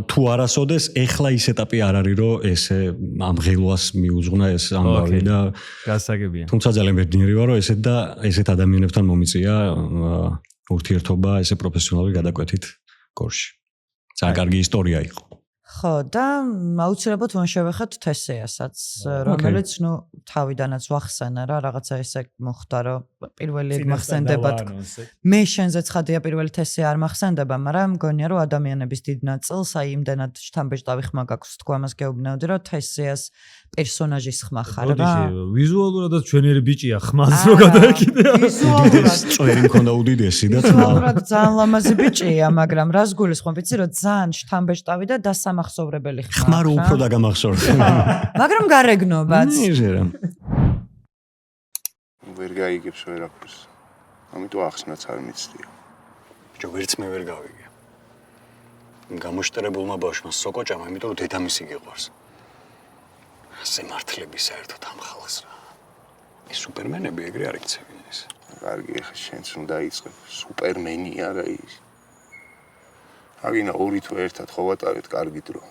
თუ არასოდეს ეხლა ის ეტაპი არ არის რომ ესე ამ ღელვას მიუძღვნა ეს ამბავი და გასაგებია. თუმცა ძალიან ბედნიერი ვარ რომ ესეთ და ესეთ ადამიანებთან მომიწია ურთიერთობა ესე პროფესიონალური გადაკვეთით გორში. ძალიან კარგი ისტორია იყო. ხო და აუცილებლად უნდა შევეხოთ თესეასაც, რომელიც ნუ თავიდანაც ვახსენა რა, რაღაცა ესე მოხდა რომ პირველი ეგ მახსენდება. მე შენზე ცხადია პირველი თესე არ მახსენდება, მაგრამ მგონია რომ ადამიანების დიდ ნაწილს აი იმდენად შთამბეჭდავი ხმა გაქვს თქვა ამას გეუბნევდი რომ თესეას პერსონაჟის ხმა ხარ რა. ვიზუალურადაც ჩვენერი ბიჭია ხმას რო გადაეკიდე. ვიზუალურად წვერი მქონდა უდიდესი და ვიზუალურად ძალიან ლამაზი ბიჭია, მაგრამ რას გულისხმობ, ვიცი რომ ძალიან შთამბეჭდავი და დასამახსოვრებელი ხმა. ხმა რო უფრო დაგამახსოვრდა. მაგრამ გარეგნობაც. ნიჟერა. ვერ გაიგებს ვერაფერს. ამიტომ ახსნაც არ მიცდია. ბიჭო, ვერც მე ვერ გავიგე. გამოშტერებულმა ბავშვმა სოკოჭამა, იმიტომ რომ დედამისი გიყვარს. ასე მართლები საერთოდ ამ ხალხს რა. ეს სუპერმენები ეგრე არ იქცევენ ეს. კარგი, ახლა შენც უნდა დაიწყებ. სუპერმენი არა ის. აგინა ორი თუ ერთად ხო ვატარეთ კარგი დრო.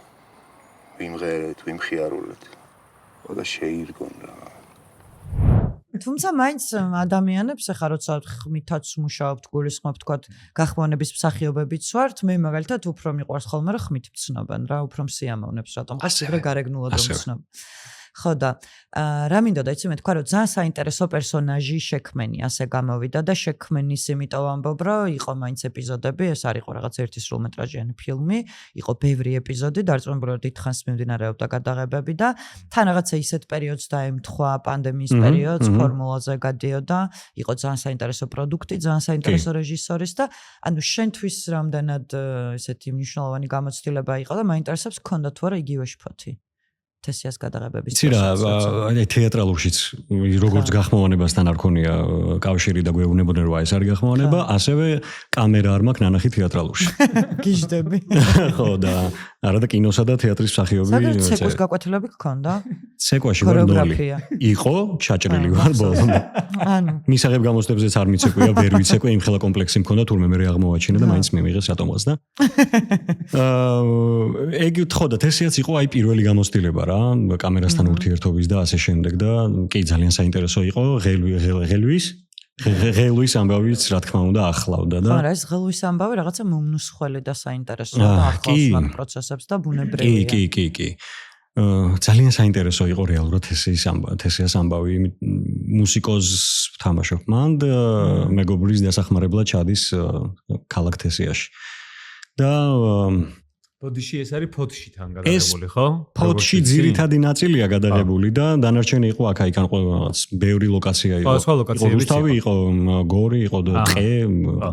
ვიმღერეთ, ვიმხიარულეთ. და შეირგონ რა. თუმცა მაინც ადამიანებს ახლა როცა ხმითაც მუშაობთ, გულისხმობთ, თქვა გახმოვანების მსახიობებიც ვართ, მე მაგალითად უფრო მიყვარს ხოლმე რომ ხმით მცნობენ რა, უფრო მსიამოვნებს რატომ ხარ გარეგნულად მცნობ. ხო და რა მინდოდა იცი მე თქვა რომ ძალიან საინტერესო პერსონაჟი შექმენი ასე გამოვიდა და შექმენის იმიტომ ამბობ რომ იყო მაინც ეპიზოდები, ეს არ იყო რაღაც ერთი სრულმეტრაჟიანი ფილმი, იყო ბევრი ეპიზოდი, დარწმუნებული დიდხანს მიმდინარეობდა გადაღებები და თან რაღაცა ისეთ პერიოდს დაემთხვა პანდემიის პერიოდს, ფორმულაზე გადიოდა, იყო ძალიან საინტერესო პროდუქტი, ძალიან საინტერესო რეჟისორის და ანუ შენთვის რამდენად ესეთი მნიშვნელოვანი გამოცდილება იყო და მაინტერესებს გქონდა თუ არა იგივე შფოთი. თესიას გადაღებების დროს. აი თეატრალურშიც როგორც გახმოვანებასთან არ ქონია კავშირი და გვეუბნებოდნენ რომ ეს არის გახმოვანება, ასევე კამერა არ მაქვს ნანახი თეატრალურში. გიждები. ხო და არა და კინოსა და თეატრის მსახიობი. საგერ ცეკვის გაკვეთილები გქონდა? ცეკვაში ვარ ნოლი. იყო, ჩაჭრილი ვარ ბოლომდე. ანუ მისაღებ გამოცდებზეც არ მიცეკვია, ვერ ვიცეკვე, იმხელა კომპლექსი მქონდა, თურმე მე აღმოვაჩინე და მაინც მიმიღეს რატომაც და. ეგ ხო და თესიაც იყო აი პირველი გამოცდილება რა, კამერასთან ურთიერთობის და ასე შემდეგ და კი ძალიან საინტერესო იყო ღელვის ამბავიც რა თქმა უნდა ახლავდა და ხო, ეს ღელვის ამბავი რაღაცა მომნუსხველი და საინტერესო და ახლავს მაგ პროცესებს და ბუნებრივია. კი. ძალიან საინტერესო იყო რეალურად თესიას ამბავი, მუსიკოს თამაშობ მან და მეგობრის დასახმარებლად ჩადის ქალაქ თესიაში. და ბოდიში ეს არის ფოთშიდან გადაღებული, ხო? ფოთში ძირითადი ნაწილია გადაღებული და დანარჩენი იყო აქ-აიქან რაღაც ბევრი ლოკაცია იყო. სხვა ლოკაციებიც იყო. იყო გორი, იყო ტყე,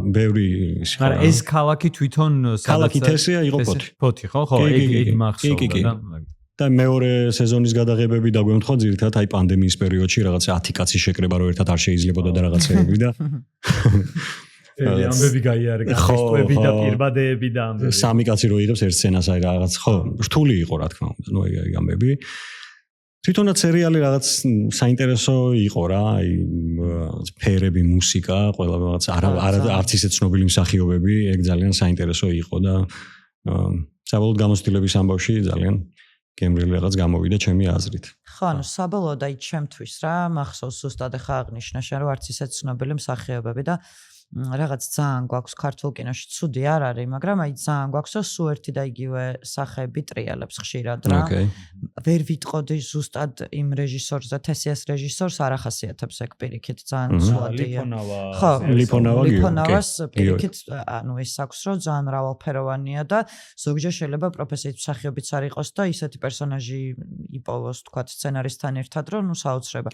ბევრი ის. მაგრამ ეს ქალაქი თვითონ ქალაქი თესია იყო ფოთი. ფოთი, ხო? ეგ მახსოვდა და და მეორე სეზონის გადაღებები დაგვემთხვა ძირითადად აი პანდემიის პერიოდში რაღაც 10 კაცის შეკრება რო ერთად არ შეიძლებოდა და რაღაცეები და ამბები გაიარეს, ტვები და პირბადეები და ამბები. სამი კაცი რო იღებს ერთ სცენას აი რაღაც, ხო, რთული იყო რა თქმა უნდა, ნუ ეგ ამბები. თვითონაც სერიალი რაღაც საინტერესო იყო რა, აი ფერები, მუსიკა, ყველა რაღაც არც ისე ცნობილი მსახიობები, ეგ ძალიან საინტერესო იყო და საბოლოოდ გამოცდილების ამბავში ძალიან გემრიელი რაღაც გამოვიდა ჩემი აზრით. ხო, ანუ საბოლოოდ აი ჩემთვის რა, მახსოვს ზუსტად ახლა აღნიშნა შენ რომ არც ისე ცნობილი მსახიობები და რაღაც ძალიან გვაქვს ქართულ კინოში ცუდი არ არის, მაგრამ აი ძალიან გვაქვსო სულ ერთი და იგივე სახეები ტრიალებს ხშირად რა. ვერ ვიტყოდი ზუსტად იმ რეჟისორზე, თესიას რეჟისორს არ ახასიათებს ეგ პირიქით ძალიან ცუდია. ხო, ლიფონავას პირიქით, ანუ ეს აქვს რომ ძალიან მრავალფეროვანია და ზოგჯერ შეიძლება პროფესიით მსახიობიც არ იყოს და ისეთი პერსონაჟი იპოვოს, თქვათ, სცენარისტთან ერთად, რომ ნუ საოცრება.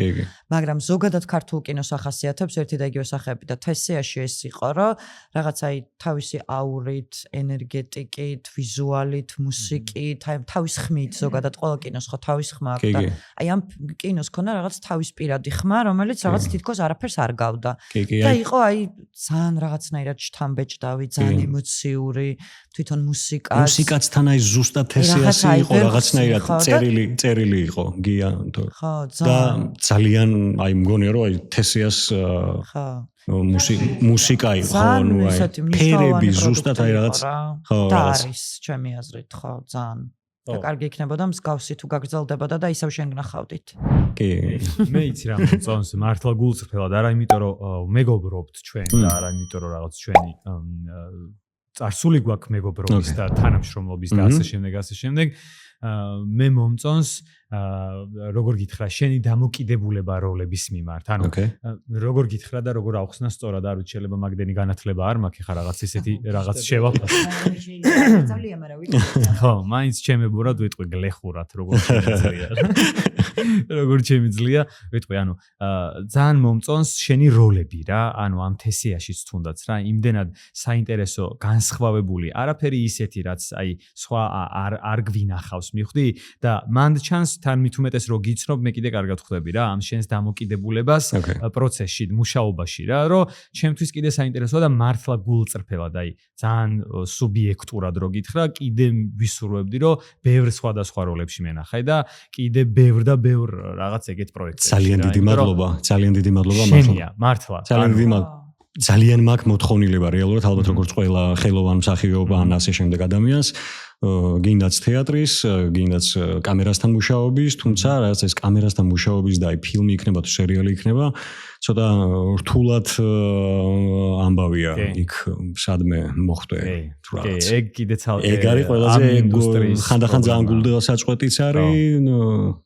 მაგრამ ზოგადად ქართულ კინოს ახასიათებს ერთი და იგივე სახეები და თესიაში ეს იყო, რომ რაღაც აი თავისი აურით, ენერგეტიკით, ვიზუალით, მუსიკით, აი თავის ხმით ზოგადად ყველა კინოს ხო თავის ხმა აქვს და აი ამ კინოს ქონა რაღაც თავის პირადი ხმა, რომელიც რაღაც თითქოს არაფერს არ გავდა. და იყო აი ძალიან რაღაცნაირად შთამბეჭდავი, ძალიან ემოციური, თვითონ მუსიკაცთან აი ზუსტად თესიასი იყო რაღაცნაირად წერილი იყო გია ხო და ძალიან აი მგონია რომ აი თესიას ხო მუსიკა იყო ნუ აი ფერები ზუსტად აი რაღაც ხო და არის ჩემი აზრით ხო ძალიან და კარგი იქნებოდა მსგავსი თუ გაგრძელდებოდა და ისევ შენ გნახავდით. კი. მე იცი რა მოწონს მართლა გულწრფელად არა იმიტომ რომ მეგობრობთ ჩვენ და არა იმიტომ რომ რაღაც ჩვენი წარსული გვაქვს მეგობრობის და თანამშრომლობის და ასე შემდეგ მე მომწონს როგორ გითხრა შენი დამოკიდებულება როლების მიმართ ანუ როგორ გითხრა და როგორ ავხსნა სწორად არ ვიცი შეიძლება მაგდენი განათლება არ მაქვს ხა რაღაც ისეთი რაღაც შევაფასო ხო მაინც ჩემებურად ვიტყვი გლეხურად როგორ შემიძლია ვიტყვი ანუ ძალიან მომწონს შენი როლები რა ანუ ამ თესიაშიც თუნდაც რა იმდენად საინტერესო განსხვავებული არაფერი ისეთი რაც აი სხვა არ გვინახავს მივხვდი და მანდ ჩანს თან მით უმეტეს რო გიცნობ მე კიდე კარგად ხვდები რა ამ შენს დამოკიდებულებას პროცესში მუშაობაში რა რომ ჩემთვის კიდე საინტერესოა და მართლა გულწრფელად აი ძალიან სუბიექტურად რო გითხრა კიდე ვისურვებდი რომ ბევრ სხვადასხვა როლებში მენახე და კიდე ბევრ და ბევრ რაღაც ეგეთ პროექტებში ძალიან დიდი მადლობა მართლა ძალიან მაგ მოთხოვნილება რეალურად ალბათ როგორც ყველა ხელოვან მსახიობ ან ასე შემდეგ ადამიანს გინდაც თეატრის, გინდაც კამერასთან მუშაობის, თუმცა რაც ეს კამერასთან მუშაობის და აი ფილმი იქნება თუ სერიალი იქნება, ცოტა რთულად ამბავია იქ სადმე მოხვდე თუ რაღაც. ეგ კიდე ცალკე ეგ არის ყველაზე ხანდახან ძალიან გულდღასაწყვეტიც არის,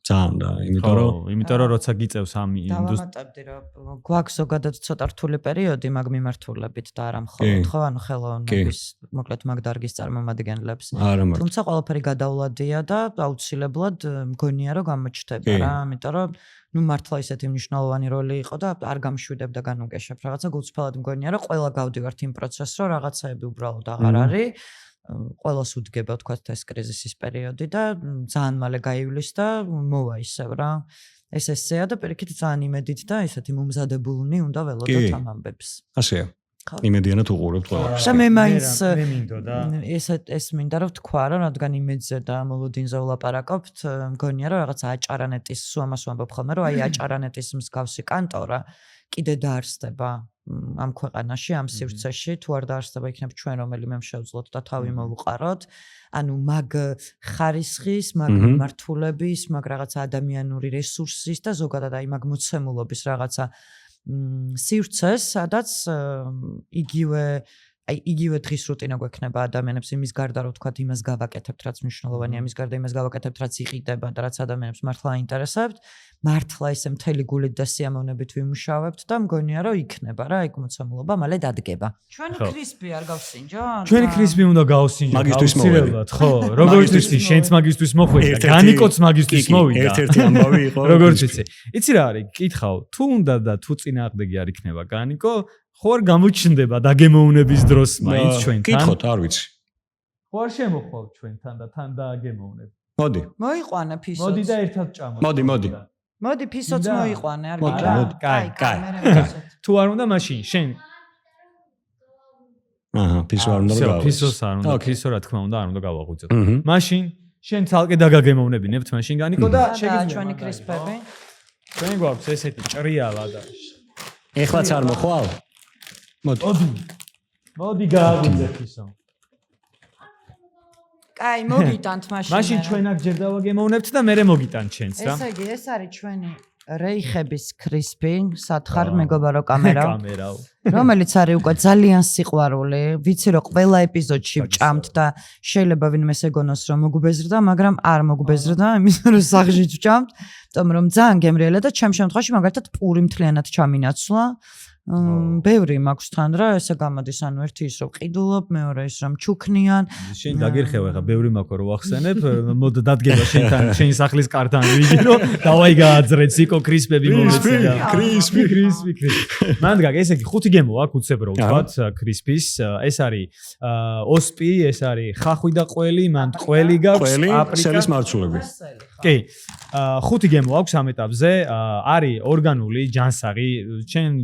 ძალიან და იმიტომ რომ როცა გიწევს ამ დავამატებდი რომ გვაქვს ზოგადად ცოტა რთული პერიოდი მაგ მიმართულებით და არა მხოლოდ ხო ანუ ხელოვნების მოკლედ მაგ დარგის წარმომადგენლებს. თუმცა ყველაფერი გადავლადია და აუცილებლად მგონია რომ გამოჩნდება რა, იმიტომ რომ ნუ მართლა ისეთი მნიშვნელოვანი როლი იყო და არ გამშვიდებ და განუგეშებ. რაღაცა გულწრფელად მგონია რომ ყველა გავდივართ იმ პროცესს, რომ რაღაცაები უბრალოდ აღარ არის. ყველას უდგება თქვათ ეს კრიზისის პერიოდი და ძალიან მალე გაივლის და მოვა ისევ რა. ეს ესეა და პირიქით ძალიან იმედით და ესეთი მომზადებულნი უნდა ველოდოთ ამ ამბებს. ასეა. იმედიანად უყურებთ ყველას. და მე მაინც ეს მინდა რომ თქვა რომ რადგან იმედზე და მოლოდინზე ვლაპარაკობთ, მგონია რომ რაღაც აჭარანეტის სუამას ვამბობ ხოლმე რომ აი აჭარანეტის მსგავსი კანტორა კიდე დაარსდება ამ ქვეყანაში, ამ სივრცეში, თუ არ დაარსდება იქნებ ჩვენ რომელიმე შევძლოთ და თავი მოვუყაროთ. ანუ მაგ ხარისხის, მაგ მართულების, მაგ რაღაცა ადამიანური რესურსის და ზოგადად აი მაგ მოცემულობის რაღაცა სივრცეს, სადაც იგივე დღის რუტინა გვექნება ადამიანებს იმის გარდა რომ თქვათ იმას გავაკეთებთ რაც მნიშვნელოვანია, იმის გარდა იმას გავაკეთებთ რაც იყიდება და რაც ადამიანებს მართლა აინტერესებთ, მართლა ესე მთელი გულით და სიამოვნებით ვიმუშავებთ და მგონია რომ იქნება რა ეგ მოცემულობა მალე დადგება. ჩვენი კრისპი არ გავსინჯოთ? ჩვენი კრისპი უნდა გავსინჯოთ. მაგისტვის მოვიდა. ხო, როგორც იცი, შენც მაგისტვის მოხვედა, განიკოც მაგისტვის მოვიდა. ერთ-ერთი ამბავი იყო. როგორც იცი. იცი რა არის? კითხავ, თუ უნდა და თუ წინააღმდეგი არ იქნება განიკო, ხო არ გამოჩნდება დაგემოვნების დროს მაინც ჩვენთან? კითხოთ, არ ვიცი. ხო არ შემოხვალ ჩვენთან და თან დააგემოვნებ. მოდი. მოიყვანე ფისოც. მოდი და ერთად ჭამოთ. მოდი ფისოც მოიყვანე, არ გინდა. კაი. თუ არ უნდა მაშინ შენ ფისო არ უნდა გავაღვიძო. ფისოს არ უნდა, ფისო რა თქმა უნდა არ უნდა გავაღვიძო. მაშინ შენ ცალკე დაგაგემოვნებინებთ მაშინ განიკო და შეგიძლია ჩვენი კრისპები. ჩვენ გვაქვს ესეთი ჭრიალა და ეხლაც არ მოხვალ? მოდი გააღვიძე ფისო. კაი, მოგიტანთ მაშინ. მაშინ ჩვენ აქ ჯერ დავაგემოვნებთ და მერე მოგიტანთ ჩვენც რა. ესე იგი, ეს არის ჩვენი რეიხების კრისპი, სათხარ მეგობარო კამერა. კამერაო. რომელიც არის უკვე ძალიან სიყვარული. ვიცი რომ ყველა ეპიზოდში ვჭამთ და შეიძლება ვინმეს ეგონოს რომ მოგუბეზრდა, მაგრამ არ მოგუბეზრდა, იმიტომ რომ საღჟით ვჭამთ, იმიტომ რომ ძალიან გემრიელა და ჩემ შემთხვევაში მაგალითად პური მთლიანად ჩამინაცვლა. ბევრი მაქვს თან რა, ესე გამოდის, ანუ ერთი ის რომ ყიდულობ, მეორე ის რომ ჩუქნიან. შენ დაგირხევა ხა, ბევრი მაქვს რომ ვახსენებ, მოდ დადგება შენთან, შენი სახლის კართან ვიგი რომ დავაი გააძრეთ სიკო კრისპები მომეცია. კრისპი. მან გაგ ესე იგი 5 გემო აქვს უცებ რო ვთქვათ კრისპის, ეს არის ოსპი, ეს არის ხახვი და ყველი, მან ყველი გაქვს, აპრიკა, სელის მარცვლები. კი. 5 გემო აქვს ამ ეტაპზე, არის ორგანული ჯანსაღი,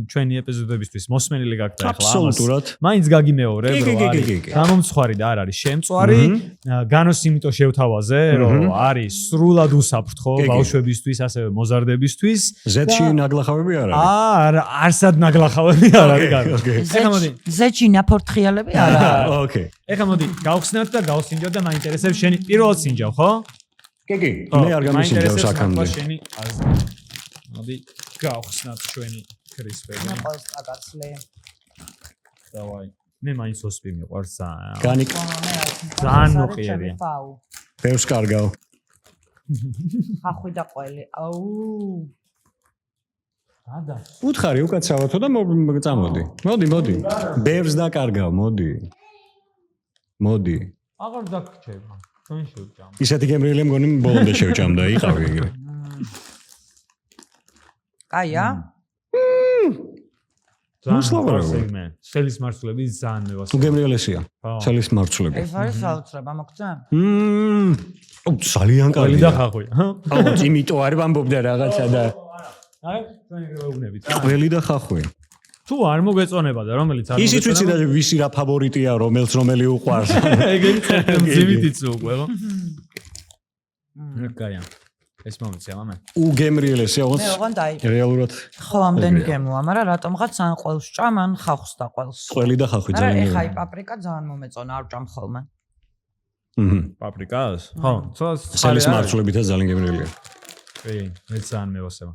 ჩვენი ეპიზოდებისთვის მოსმენილი გაქვს ახლა. აბსოლუტურად. მაინც გაგიმეორებ, რომ არის გამომცხვარი და არ არის შემწვარი. განოს იმიტომ შევთავაზე, რომ არის სრულად უსაფრთხო ბავშვებისთვის, ასევე მოზარდებისთვის. ზეთში ნაგლახავები არ არის. არსად ნაგლახავები არ არის განოს. ეხლა მოდი. ზეთში ნაფორთხიალები არ არის. ოკეი. ეხლა მოდი, გავხსნათ და გავსინჯავ და მაინტერესებს შენი პირველად სინჯავ, ხო? კი, მე არ გამისინჯავ აქამდე. შენი აზრი. მოდი, გავხსნათ ჩვენი კრისპები. მე ყოველს წაგაცლე. დავაი. მე მაინც ოსპი მიყვარს ძალიან. განიკ. ძალიან მოყიერია. ბევრს კარგავ. ხახვი და ყველი. აუ. ადა. უთხარი უკაცრავათო და წამოდი. მოდი. ბევრს დაკარგავ, მოდი. აღარ დაგრჩება. ჩვენ შევჭამ. ისეთი გემრიელი მგონი ბოლომდე შევჭამდა, იყავი ეგრე. კაია? მუსლავარები. სელის მარცვლები ძალიან მევასწრებ. გემრიელესია. სელის მარცვლები. ეს არის საოცრება, მოგწა? ძალიან კარგი. ყველი და ხახვი. აუ, იმიტომ არ ვამბობდა რაღაცა და აი, ჩვენ გეუბნებით. ყველი და ხახვი. თუ არ მოგეწონება და რომელიც არ ისიც ვიცი და ვისი რა ფავორიტია, რომელი უყვარს. ეგენი ძიმითიც უკვე, ხო? კაია. ეს მომიცია, მამე. უგემრიელესია, მე ოღონდ აი. რეალურად. ხო, ამდენი გემოა, მაგრამ რატომღაც ან ყველს ჭამან, ხახვს და ყველს. ყველი და ხახვი ძალიან. არა, ეხა აი პაპრიკა ძალიან მომეწონა, არ ჭამ ხოლმე. პაპრიკას? ხო, სელის მარცვლებითაც ძალიან გემრიელია. კი, მეც ძალიან მევასება.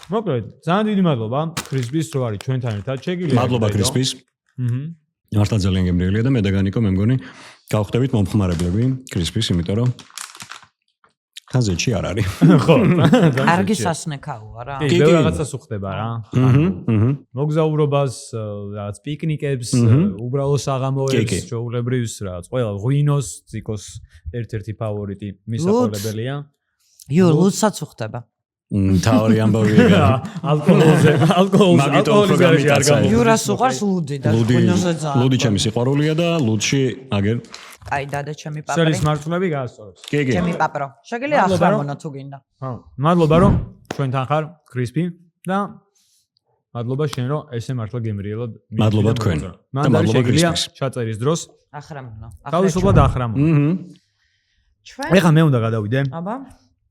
მოკლედ, ძალიან დიდი მადლობა კრისპის რო არის ჩვენთან ერთად შეგიძლია. მადლობა კრისპის. მართლა ძალიან გემრიელია და მე და განიკო მე მგონი გავხდებით მომხმარებლები კრისპის, იმიტომ რომ ხაზეთში არ არის. ხო. კარგი სასნეკაოა რა. კი, ბევრ რაღაცას უხდება რა. მოგზაურობას, რაღაც პიკნიკებს, უბრალო საღამოებს, ჩვეულებრივს რაღაც, ყველა ღვინოს, ციკოს ერთ-ერთი ფავორიტი მისაყოლებელია. ლუდსაც უხდება. თავი ამბავი ეგაა. ალკოჰოლის გარეშე არ გამოდის. იურას უყარს ლუდი და ღვინოზე ძალიან. ლუდი ჩემი სიყვარულია და ლუდში აგერ. აი დადა ჩემი პაპრი. სელის მარცვლები გაასწორებს. კი. ჩემი პაპრო. შეგიძლია ახრამონო თუ გინდა. ხო. მადლობა რომ ჩვენთან ხარ, კრისპი და მადლობა შენ რომ ესე მართლა გემრიელად მიიღე. მადლობა თქვენ. და მადლობა კრისპის. ჩაწერის დროს. ახრამონო. თავისუფლად ახრამონო. ჩვენ ეხლა მე უნდა გადავიდე. აბა.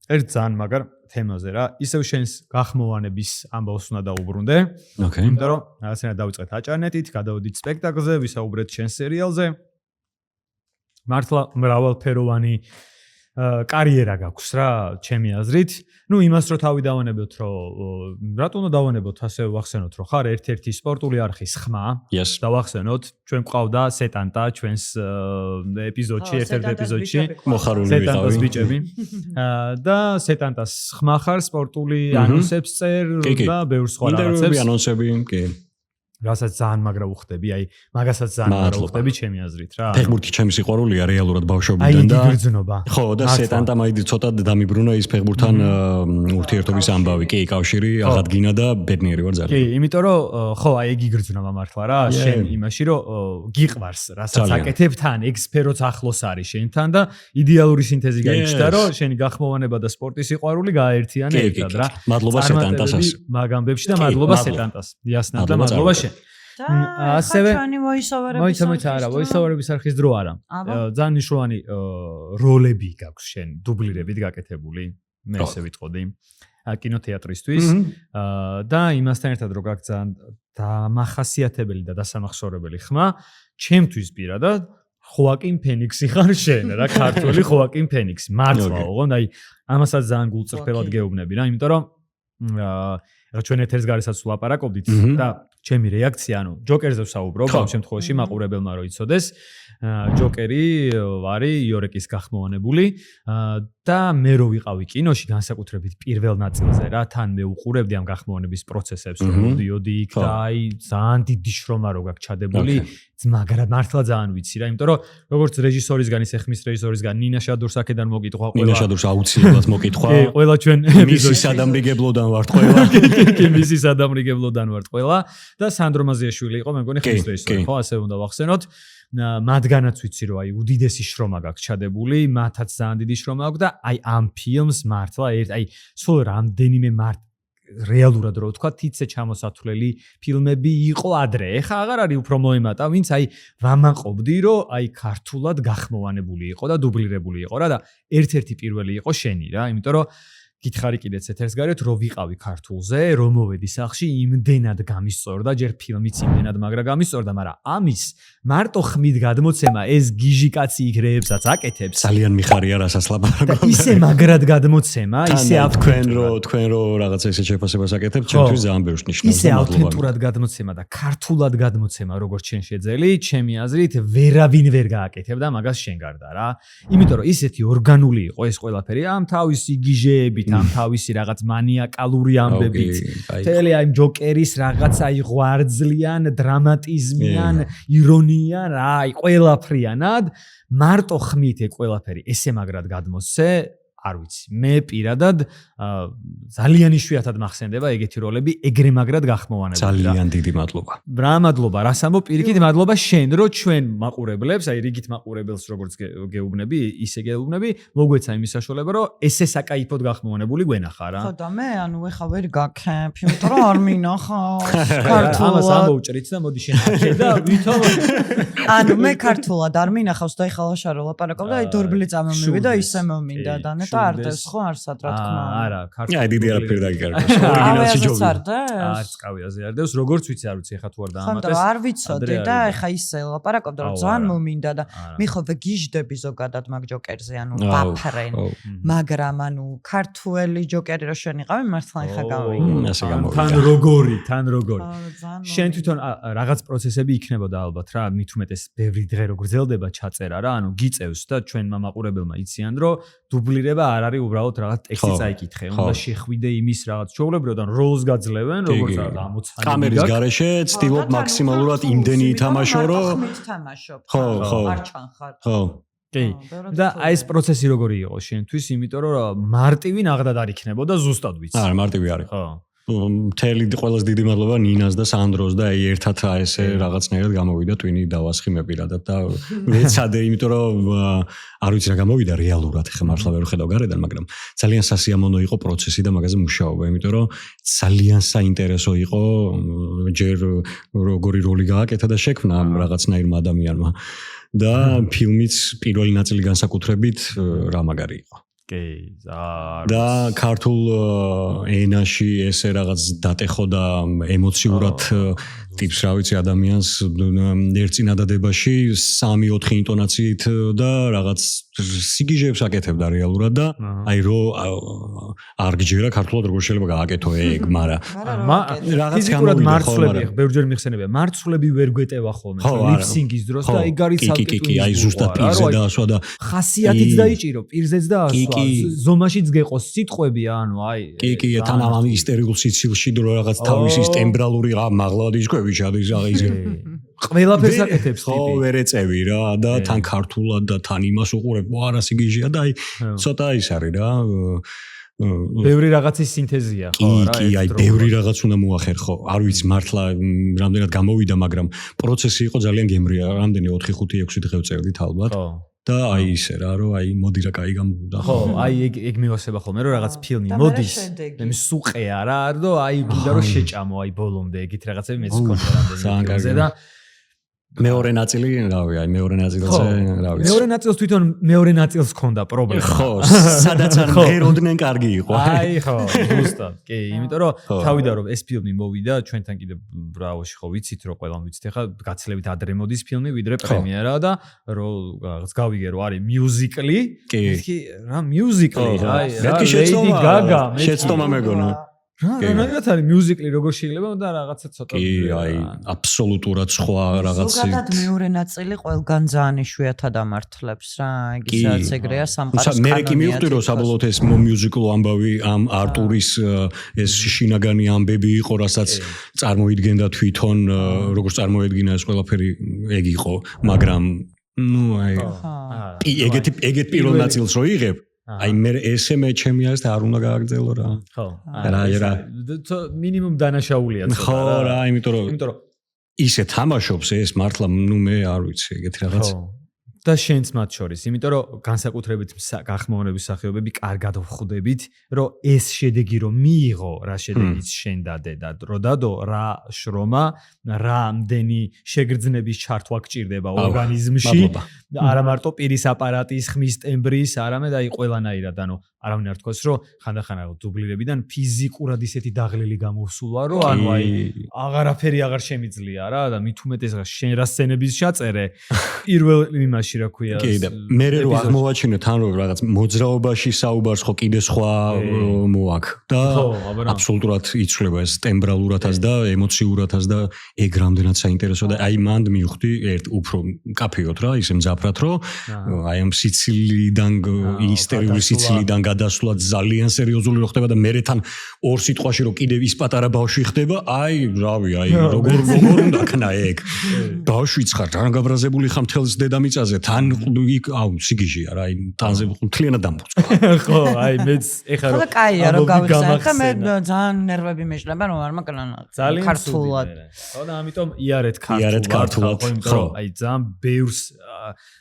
ერთ ძალიან მაგარ თემაზე რა. ისევ შენს გახმოვანების ამბავს უნდა დაუბრუნდე. ოკეი. იმიტომ რომ რაღაცნაირად დავიწყეთ აჭარნეთით, გადავიდით სპექტაკლზე, ვისაუბრეთ შენს სერიალზე. მართლა მრავალფეროვანი კარიერა გაქვს რა, ჩემი აზრით. ნუ იმას რო თავი დავანებოთ, რომ რატო უნდა დავანებოთ, ასე ვახსენოთ, რომ ხარ ერთ-ერთი სპორტული არხის ხმა. დავახსენოთ, ჩვენ გვყავდა სეტანტა ჩვენს ეპიზოდში, ერთ-ერთ ეპიზოდში. მოხარული ვიყავი. სეტანტას ბიჭები. და სეტანტას ხმა ხარ, სპორტული ანონსებს წერ და ბევრ სხვა რაღაცებს. ინტერვიუები, ანონსები, კი. რასაც ძალიან მაგრა უხდები, აი, მაგასაც ძალიან მაგრა უხდები ჩემი აზრით რა. ფეხბურთი ჩემი სიყვარულია რეალურად ბავშვობიდან და აი, გიგრძნობა. ხო, და სეტანტა მაიდი ცოტა დამიბრუნა ის ფეხბურთთან ურთიერთობის ამბავი, კი, კავშირი აღადგინა და ბედნიერი ვარ ძალიან. კი, იმიტომ რომ ხო, აი, გიგრძნობა მართლა რა, შენ იმაში რომ გიყვარს, რასაც აკეთებ თან, ეგ სფეროც ახლოს არის შენთან და იდეალური სინთეზი გაიჩნდა, რომ შენი გახმოვანება და სპორტის სიყვარული გააერთიანე ერთად რა. მადლობა სეტანტასას. მაგ ამბებში და მადლობა სეტანტას. იასნა და მადლობა შენ. ასევე მოიცა არა voice-over-ების არხის დრო არა ძალიან მნიშვნელოვანი როლები გაქვს შენ დუბლირებით გაკეთებული მე ესე ვიტყოდი კინოთეატრისთვის და იმასთან ერთად რო გაქვს ძალიან დამახასიათებელი და დასამახსოვრებელი ხმა ჩემთვის პირადად ხოაკინ ფენიქსი ხარ შენ რა ქართული ხოაკინ ფენიქსი მართლა ოღონდ აი ამასაც ძალიან გულწრფელად გეუბნები რა იმიტომ რომ რა ჩვენ ეთერს გარესაც ვლაპარაკობდით და ჩემი რეაქცია ანუ ჯოკერზე ვსაუბრობ ამ შემთხვევაში მაყურებელმა რო იცოდეს ჯოკერი არის იორეკის გახმოვანებული და მე რო ვიყავი კინოში განსაკუთრებით პირველ ნაწილზე რა თან მე უყურებდი ამ გახმოვანების პროცესებს რომ მოდიოდი იქ და აი ძალიან დიდი შრომა რო გაქვს ჩადებული მაგრამ მართლა ძალიან ვიცი რა იმიტომ რომ როგორც რეჟისორისგან ისე ხმის რეჟისორისგან ნინა შადურს აქედან მოგიტყვა ყველა ნინა შადურს აუცილებლად მოგიტყვა ყველა ჩვენ მისის ადამიანებლოდან ვართ ყველა მისის ადამიანებლოდან ვართ ყველა და სანდრო მაზიაშვილი იყო მე მგონი ხმის რეჟისორი ხო ასე უნდა ვახსენოთ მათგანაც ვიცი რომ აი უდიდესი შრომა გაქვს ჩადებული მათაც ძალიან დიდი შრომა აქვს და აი ამ ფილმს მართლა აი სულ რამდენიმე რეალურად რო ვთქვა თითზე ჩამოსათვლელი ფილმები იყო ადრე ეხა აღარ არის უფრო მოემატა ვინც აი ვამაყობდი რომ აი ქართულად გახმოვანებული იყო და დუბლირებული იყო რა და ერთ-ერთი პირველი იყო შენი რა იმიტომ რომ გითხარი კიდეც ეთერს გარეთ რომ ვიყავი ქართულზე რომ მოვედი სახში იმდენად გამისწორდა ჯერ ფილმიც იმდენად მაგრა გამისწორდა მაგრამ ამის მარტო ხმით გადმოცემა ეს გიჟი კაცი იქ რეებსაც აკეთებს ძალიან მიხარია რასაც ლაპარაკობ და ისე მაგრად გადმოცემა ისე თქვენ რო რაღაცა ისე შეფასებას აკეთებ ჩემთვის ძალიან ბევრს ნიშნავს ისე ავთენტურად გადმოცემა და ქართულად გადმოცემა როგორც შენ შეძელი ჩემი აზრით ვერავინ ვერ გააკეთებდა მაგას შენ გარდა რა იმიტომ რომ ისეთი ორგანული იყო ეს ყველაფერი ამ თავისი გიჟეებით ამ თავისი რაღაც მანიაკალური ამბებით თელი აი ჯოკერის რაღაც აი ღვარძლიან დრამატიზმიან ირონიან აი ყველაფრიანად მარტო ხმით ეგ ყველაფერი ესე მაგრად გადმოსცე არ ვიცი მე პირადად ძალიან იშვიათად მახსენდება ეგეთი როლები ეგრე მაგრად გახმოვანებული ძალიან დიდი მადლობა რა მადლობა რას ამბობ პირიქით მადლობა შენ რო ჩვენ მაყურებლებს აი რიგით მაყურებელს როგორც გეუბნები ისე გეუბნები მოგვეცა იმის საშუალება რომ ესე საკაიფოდ გახმოვანებული გვენახა რა ხო და მე ანუ ეხა ვერ გაქემ იმიტომ რომ არ მინახა ქართულად ამას ამოვჭრით და მოდი შენ აქე და ვითომ ანუ მე ქართულად არ მინახავს და ეხლა შარო ლაპარაკობ და აი დორბლი წამომივიდა და ისე მომინდა და ნეტა არდეს ხო არსად რა თქმა უნდა არა ქართულად აი დიდი არაფერი დაგიკარგოს ორიგინალში ჯობია არც კავიაზე არდევს როგორც ვიცი არ ვიცი ეხა თუ არ დაამატეს ხო არ ვიცოდი და ეხა ისე ლაპარაკობდა რომ ძალიან მომინდა და მე ხო ვეგიჟდები ზოგადად მაგ ჯოკერზე ანუ ვაფრენ მაგრამ ანუ ქართველი ჯოკერი რო შენ იყავი მართლა ეხა გამოვიდა თან როგორი შენ თვითონ რაღაც პროცესები იქნებოდა ალბათ რა მით უმეტეს ბევრი დღე რო გრძელდება ჩაწერა რა ანუ გიწევს და ჩვენმა მაყურებელმა იციან რომ დუბლირება არ არის უბრალოდ რაღაც ტექსტი წაიკითხე უნდა შეხვიდე იმის რაღაც ჩვეულებრივად როლს გაძლევენ როგორც ამოცანა კამერის გარეშე ცდილობ მაქსიმალურად იმდენი ითამაშო რომ ხო არ ჩანხარ ხო კი და აი ეს პროცესი როგორი იყო შენთვის იმიტომ რომ მარტივი ნაღდად არ იქნებოდა ზუსტად ვიცი არა მარტივი არის ხო მთელი ყველაზე დიდი მადლობა ნინას და სანდროს და აი ერთად ესე რაღაცნაირად გამოვიდა ტვინი დავასხიმე პირადად და მეცადე იმიტომ რომ არ ვიცი რა გამოვიდა რეალურად ხე მართლა ვერ ხედავ გარედან მაგრამ ძალიან სასიამოვნო იყო პროცესი და მაგაზე მუშაობა იმიტომ რომ ძალიან საინტერესო იყო ჯერ როგორი როლი გააკეთა და შექმნა რაღაცნაირმა ადამიანმა და ფილმიც პირველი ნაწილი განსაკუთრებით რა მაგარი იყო კი და ქართულ ენაში ესე რაღაც დატეხო და ემოციურად ტიპს რა ვიცი ადამიანს ერთ წინადადებაში 3-4 ინტონაციით და რაღაც სიგიჟეებს აკეთებდა რეალურად და აი რო არ გჯერა ქართულად როგორ შეიძლება გააკეთო ეგ მაგრამ რაღაც გამოვიდა ხოლმე ბევრჯერ მიხსენებია მარცვლები ვერ გვეტევა ხოლმე ლიფსინგის დროს და ეგ არის ცალკე კი აი ზუსტად პირზე დაასვა და ხასიათიც დაიჭირო პირზეც დაასვა ზომაშიც გეყოს სიტყვები ანუ აი კი თან ამ ისტერიულ სიცილში დრო რაღაც თავისი ტემბრალური მაღლა ისკვევი ჩადის აღიზ ყველაფერს აკეთებს ტიპი ხო ვერ ეწევი რა და თან ქართულად და თან იმას უყურებ არა სიგიჟია და აი ცოტა ის არის რა ბევრი რაღაცის სინთეზია ხო რა კი აი ბევრი რაღაც უნდა მოახერხო არ ვიცი მართლა რამდენად გამოვიდა მაგრამ პროცესი იყო ძალიან გემრია რამდენი 4-5-6 დღე ვწერდით ალბათ და აი ისე რა რომ აი მოდი რა კაი გამოვიდა ხო აი ეგ მივასება ხოლმე რომ რაღაც ფილმი მოდის მე სუყეა რა და აი გინდა რომ შეჭამო აი ბოლომდე ეგით რაღაცები მეც მქონდა რამდენი და მეორე ნაწილი, რავი, აი მეორე ნაწილზე, რავი. მეორე ნაწილს თვითონ მეორე ნაწილს ჰქონდა პრობლემა. ხო, სადაც არ მღეროდნენ, კარგი იყო. აი ხო, ზუსტად. კი, იმიტომ რომ თავიდან რომ ეს ფილმი მოვიდა, ჩვენთან კიდე ბრავოში ხო ვიცით, რომ ყველამ ვიცით, ახლა გაცილებით ადრე მოდის ფილმი, ვიდრე პრემიერა და რომ რაღაც გავიგე რომ არის მიუზიკლი. მეთქი რა მიუზიკლი, აი რა Lady Gaga, შეცდომა მეგონა. რა არის მიუზიკლი როგორ შეიძლება და რაღაცა ცოტა კი, აი აბსოლუტურად სხვა რაღაც. ზოგადად მეორე ნაწილი ყველგან ძალიან იშვიათად ამართლებს რა, იგისაც ეგრეა სამყაროს კანონია. მე კი მივხვდი რომ საბოლოოდ ეს მიუზიკლო ამბავი ამ არტურის ეს შინაგანი ამბები იყო, რასაც წარმოიდგენდა თვითონ როგორც წარმოედგინა ეს ყველაფერი ეგ იყო, მაგრამ ნუ აი ეგეთ პირველ ნაწილს რო იღებ აი მე ესე მე ჩემი არის და არ უნდა გააგრძელო რა. ხო. რა. მინიმუმ დანაშაულია ცოტა. ხო რა, იმიტომ რომ ისე თამაშობს ეს მართლა ნუ მე არ ვიცი ეგეთი რაღაც. ხო. და შენც მათ შორის, იმიტომ რომ განსაკუთრებით გახმოვანების სახეობები კარგად ვხვდებით, რომ ეს შედეგი რომ მიიღო, რა შედეგიც შენ დადე და რო დადო, რა შრომა, რამდენი შეგრძნების ჩართვა გჭირდება ორგანიზმში, არა მარტო პირის აპარატის, ხმის ტემბრის, არამედ აი ყველანაირად, ანუ არავინ არ თქოს, რომ ხანდახან დუბლირებიდან ფიზიკურად ისეთი დაღლილი გამოსულა, რომ ანუ აი აღარაფერი აღარ შემიძლია რა და მით უმეტეს შენ რა სცენების ჩაწერე პირველ იმაში რა ქვია. კი და მე რო აღმოვაჩინე თან რომ რაღაც მოძრაობაში საუბარს ხო კიდე სხვა მოაქვს და აბსოლუტურად იცვლება ეს ტემბრალურათაც და ემოციურათაც და ეგ რამდენად საინტერესო და აი მანდ მივხვდი ერთ უფრო კაფეოთ რა ისე მძაფრად რომ აი ამ სიცილიდან ისტერიული სიცილიდან გადასვლა ძალიან სერიოზული რო ხდება და მე თან ორ სიტყვაში რომ კიდევ ის პატარა ბავშვი ხდება აი რავი აი როგორ უნდა ქნა ეგ ბავშვიც ხარ თან გაბრაზებული ხარ მთელს დედამიწაზე თან აუ სიგიჟია რა აი თანზე მთლიანად დამბუწვა ხო აი მეც ეხა რომ კაია რომ გავიხსენე ხა მე ძალიან ნერვები მეშლება რომ არ მაკანა ქართულად ხო და ამიტომ იარეთ ქართულად ხო აი ძალიან ბევრს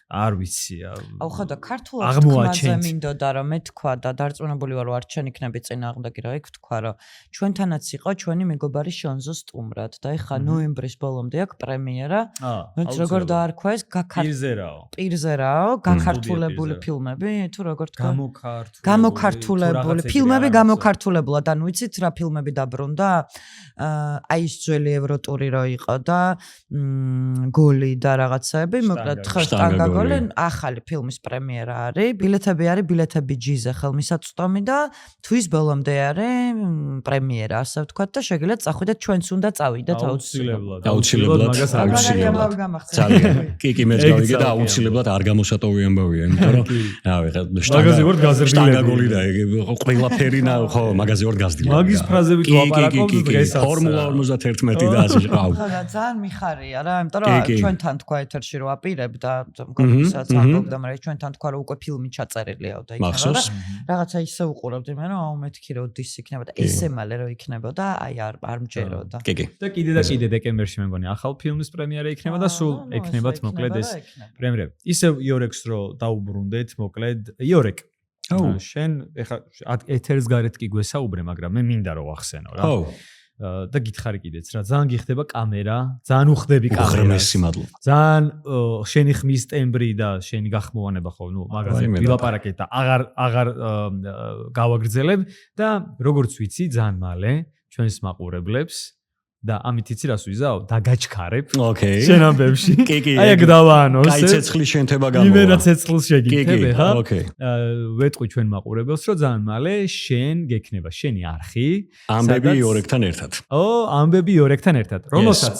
არ ვიცი აუ ხო და ქართულად თქმაზე მინდოდა რომ მე თქვა და დარწმუნებული ვარ რომ არ ჩვენ იქნები წინააღმდეგი რა იქ თქვა რომ ჩვენთანაც იყო ჩვენი მეგობარი შონზო სტუმრად და ეხა ნოემბრის ბოლომდე აქვს პრემიერა მეც როგორ დაარქვა ეს პირზერაო გაქართულებული ფილმები თუ როგორ თქვა გამოქართულებული ფილმები გამოქართულებულად ანუ ვიცით რა ფილმები დაბრუნდა აი ეს ძველი ევროტური რო იყო და გოლი და რაღაცები მოკლედ შტანგა გოლი ახალი ფილმის პრემიერა არის ბილეთები არის ბილეთები ჯიზე ხელმისაწვდომი და თვის ბოლომდე არის პრემიერა ასე ვთქვათ და შეგიძლიათ წახვიდეთ ჩვენც უნდა წავიდეთ აუცილებლად ძალიან კი მეც გავიგე და აუცილებლად არ გამოსატოვი ამბავია იმიტომ რომ რავი მაგაზე ვარ გაზრდილი შტანგა გოლი და ყველაფერი ხო მაგაზე ვარ გაზრდილი მაგის ფრაზებით ვაპარაკობთ დღესაც ფორმულა 51 და ასე ყავ ხო და ძალიან მიხარია რა იმიტომ რომ ჩვენთან თქვა ეთერში რომ აპირებ და მგონისაც ამბობდა მაგრამ ჩვენთან თქვა რომ უკვე ფილმი ჩაწერილია და იქნება და რაღაცა ისე უყურებდი მე რომ აუ მეთქი რომ დის იქნება და ესე მალე რომ იქნებოდა აი არ მჯეროდა და კიდე დეკემბერში მე მგონი ახალ ფილმის პრემიერა იქნება და სულ ექნებათ მოკლედ ეს პრემიერა ისევ იორეკს რო დაუბრუნდეთ მოკლედ იორეკ შენ ეხა ეთერს გარეთ კი გვესაუბრე მაგრამ მე მინდა რომ ახსენო რა და გითხარი კიდეც რა ძალიან გიხდება კამერა ძალიან უხდები კამერას ძალიან შენი ხმის ტემბრი და შენი გახმოვანება ხო ნუ მაგაზე ვილაპარაკეთ და აღარ გავაგრძელებ და როგორც ვიცი ძალიან მალე ჩვენს მაყურებლებს და ამით იცი რას ვიზაო დაგაჩქარებ შენ ამბებში აი აქ დავაანოს კაი ცეცხლი შენთება გამოვა იმენა ცეცხლს შეგიქნები ხა ვეტყვი ჩვენ მაყურებელს რომ ძალიან მალე შენ გექნება შენი არხი ამბები იორეკთან ერთად ამბები იორეკთან ერთად რომელსაც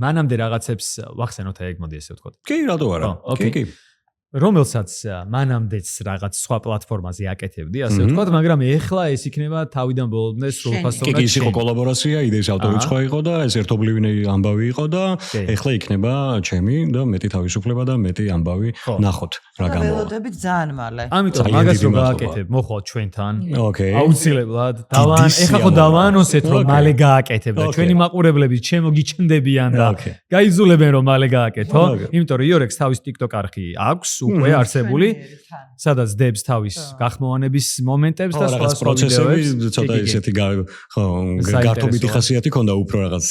მანამდე რაღაცებს ვახსენოთ ეგ მოდი ესე ვთქვათ კი რატო არა კი რომელსაც მანამდეც რაღაც სხვა პლატფორმაზე აკეთებდი, ასე ვთქვათ, მაგრამ ეხლა ეს იქნება თავიდან ბოლომდე სრულფასოვნად. კი, ის იყო კოლაბორაცია, იდეის ავტორი სხვა იყო და ეს ერთობლივი ამბავი იყო და ეხლა იქნება ჩემი და მეტი თავისუფლება და მეტი ამბავი ნახოთ რა გამოვა. ველოდებით ძალიან მალე. ამიტომ მაგას რომ გააკეთებ, მოხვალ ჩვენთან. აუცილებლად. ეხლა ხო დავაანონსეთ რომ მალე გააკეთებ და ჩვენი მაყურებლები ჩემო გიჩნდებიან და გაიზულებენ რომ მალე გააკეთო. იმიტომ რომ იორექს თავის TikTok არხი აქვს უკვე არსებული, სადაც დებს თავის გახმოვანების მომენტებს და სხვა პროცესები ცოტა ისეთი ხო გართობითი ხასიათი ქონდა უფრო რაღაც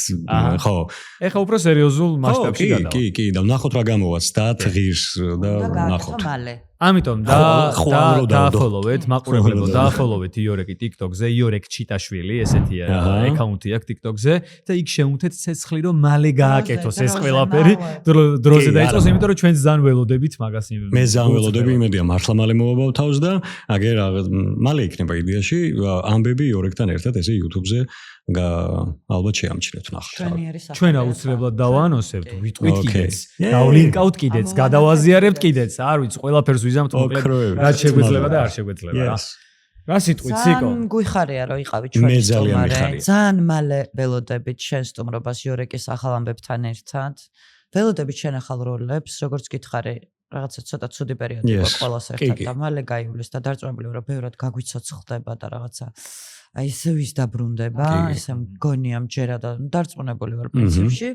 ხო ეხა უფრო სერიოზულ მასშტაბში გადავა კი და ვნახოთ რა გამოვაც და დღის და ვნახოთ ამიტომ დაfollow-ეთ, მაყურებლებო, დაfollow-ეთ იორეკი TikTok-ზე, იორეკ ჩიტაშვილი, ესეთია აკაუნტი აქვს TikTok-ზე და იქ შეუნთეთ ცეცხლი, რომ მალე გააკეთოს ეს ყველაფერი, დროზე დაიწყოს, იმიტომ რომ ჩვენ ძალიან ველოდებით მაგას. მე ძალიან ველოდები, იმედია მართლა მალე მოვაბავ თავს და აგერ მალე იქნება იდეაში ამბები იორეკთან ერთად ესე YouTube-ზე ალბათ შეამჩნევთ ნახოთ. ჩვენ აუცილებლად დავაანონსებთ, ვიტყვით კიდეც, დავლინკავთ კიდეც, გადავაზიარებთ კიდეც, არ ვიცი, ყველაფერს ვიზამთ მოკლედ, რაც შეგვეძლება და არ შეგვეძლება რა. რა სიტყვით სიკო? ძალიან გვიხარია რომ იყავი ჩვენი სტუმარი. ძალიან მალე ველოდებით შენ სტუმრობას იორეკის ახალ ამბებთან ერთად. ველოდებით შენ ახალ როლებს, როგორც გითხარი, რაღაცა ცოტა ცუდი პერიოდი იყო ყველას ერთად და მალე გაივლის და დარწმუნებული ვარ, რომ ბევრად გაგვიცოცხლდება და რაღაცა აი ესე ვის დაბრუნდება, ესე მგონია მჯერა და დარწმუნებული ვარ პრინციპში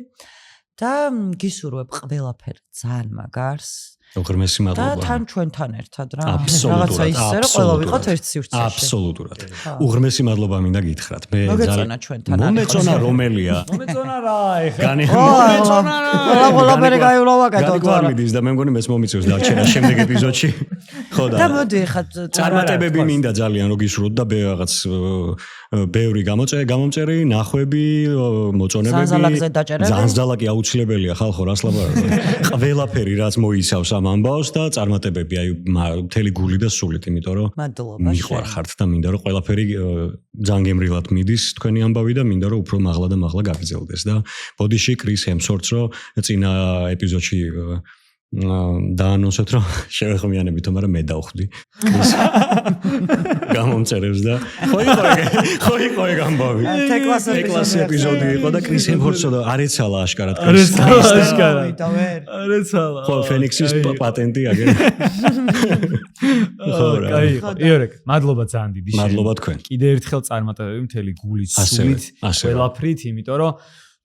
და გისურვებ ყველაფერი ძალიან მაგარს. უღრმესი მადლობა. და თან ჩვენთან ერთად რა. რაღაცა ისე რომ ყველა ვიყოთ ერთ სივრცეში. აბსოლუტურად. უღრმესი მადლობა მინდა გითხრათ. მე მოგეწონა ჩვენთან. მომეწონა რომელია? მომეწონა რა ეხა. მომეწონა რა. ყველაფერი გაივლავაკეთოთ. განვარვიდის და მე მგონი მეც მომიწევს დარჩენა შემდეგ ეპიზოდში. ხო და. და მოდი ეხა წარმატებები მინდა ძალიან რომ გისურვოთ და რაღაც ბევრი გამომწერი, ნახვები, მოწონებები. ზანზალაკი აუცილებელია ხალხო რას ლაპარაკობ. ყველაფერი რაც მოიცავს ამ ამბავს და წარმატებები აი მთელი გული და სულით, იმიტომ რომ მიყვარხართ და მინდა რომ ყველაფერი ძალიან გემრიელად მიდის თქვენი ამბავი და მინდა რომ უფრო მაღლა და მაღლა გაგრძელდეს და ბოდიში კრის ჰემსვორთს რომ წინა ეპიზოდში დაანონსეთ რომ შევეხმიანებით, მაგრამ მე დავხვდი. გამომწერებს და ხო იყო ეგ ამბავი. თეკლას ეპიზოდი იყო და კრის ჰემსვორთსო და არ ეცალა აშკარად. არ ეცალა. ხო ფენიქსის პატენტი აგერ. კაი, იორეკ, მადლობა ძალიან დიდი. მადლობა თქვენ. კიდე ერთხელ წარმატებები მთელი გულით, სულით, ყველაფრით, იმიტომ რომ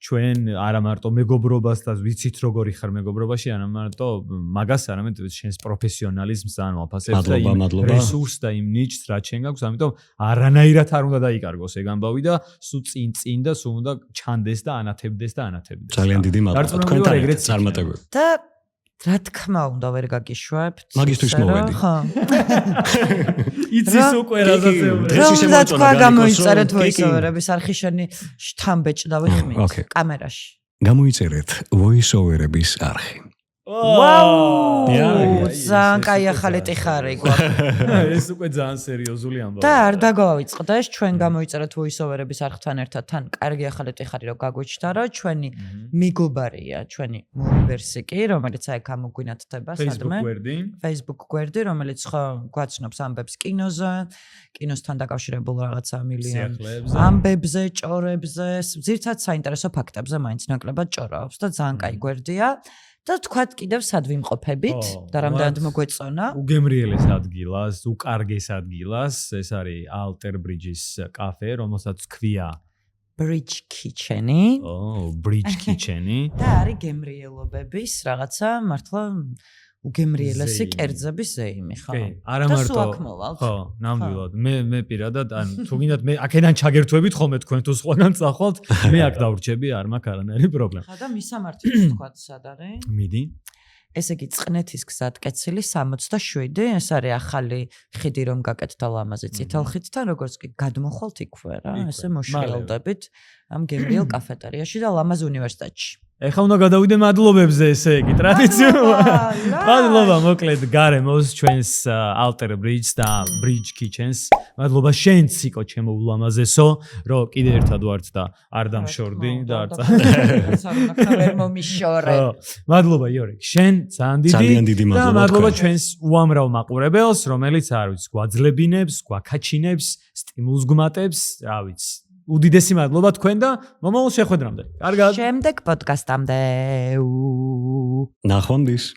ჩვენ არა მარტო მეგობრობას და ვიცით როგორი ხარ მეგობრობაში, არა მარტო მაგას, არამედ შენს პროფესიონალიზმს ძალიან ვაფასებ და იმ რესურსს და იმ ნიჭს რაც შენ გაქვს, ამიტომ არანაირად არ უნდა დაიკარგოს ეგ ამბავი და სულ წინ და სულ უნდა ჩანდეს და ანათებდეს და ანათებდეს. ძალიან დიდი მადლობა თქვენთან ეგრეთ წარმატებები. და რა თქმა უნდა ვერ გაგიშვებთ. მაგისთვის მოვედი. ხო. იცის უკვე რაზაცეური. დღეს ისე მოწონა გამოიწერეთ voice-overების არხი შენი შთამბეჭ და ვიხმით კამერაში. გამოიწერეთ voice-overების არხი. ვაუ! ძალიან კაი ახალი ტიხარი გვაქვს. ეს უკვე ძალიან სერიოზული ამბავია. და არ დაგვაიწყდეს ჩვენ გამოიწერეთ voice-overების არხთან ერთად თან კარგი ახალი ტიხარი რომ გაგვიჩნდა რომ ჩვენი მეგობარია, ჩვენი უნივერსიტეტი, რომელიც აი გამოგვინათდება სადმე. Facebook გვერდი, რომელიც ხო გვაცნობს ამბებს კინოზე, კინოსთან დაკავშირებულ რაღაცა მილიონ ამბებზე, ჭორებზე, ძირითადად საინტერესო ფაქტებზე მაინც ნაკლებად ჭორაობს და ძალიან კაი გვერდია. და თქვათ კიდევ სად ვიმყოფებით და რამდენად მოგვეწონა? უგემრიელეს ადგილას, უკარგეს ადგილას, ეს არის Alter Bridge-ის კაფე, რომელსაც ქვია Bridge Kitchen-ი. Bridge Kitchen-ი. და არის გემრიელობების რაღაცა მართლა უგემრიელესი კერძების ზეიმი, ხო? არა მარტო. ხო, ნამდვილად. მე პირადად, ანუ თუ გინდათ მე აქედან ჩაგერთვებით ხოლმე თქვენ თუ სხვაგან წახვალთ, მე აქ დავრჩები, არ მაქვს არანაირი პრობლემა. ხა და მისამართი თქვათ სად არის? მიდი. ესე იგი წყნეთის გზატკეცილი 67, ეს არის ახალი ხიდი რომ გაკეთდა ლამაზი წითელ ხიდთან, როგორც კი გადმოხვალთ იქვე რა, ესე მოშველდებით ამ გემრიელ კაფეტერიაში და ლამაზ უნივერსიტეტში. ეხლა უნდა გადავიდე მადლობებზე, ესე იგი, ტრადიციულად. მადლობა მოკლედ გარემოს ჩვენს Alter Bridge და Bridge Kitchen-ს. მადლობა შენ ციკო ჩემო ულამაზესო, რომ კიდე ერთად ვართ და არ დამშორდი და არ ვერ მომიშორე. მადლობა იორეკ, შენ ძალიან დიდი მადლობა. და მადლობა ჩვენს უამრავ მაყურებელს, რომელიც არ ვიცი, გვაძლებინებს, გვაქაჩინებს, სტიმულს გვმატებს, რა ვიცი. უდიდესი მადლობა თქვენ და მომავალ შეხვედრამდე. კარგად. შემდეგ პოდკასტამდე. ნახვამდის.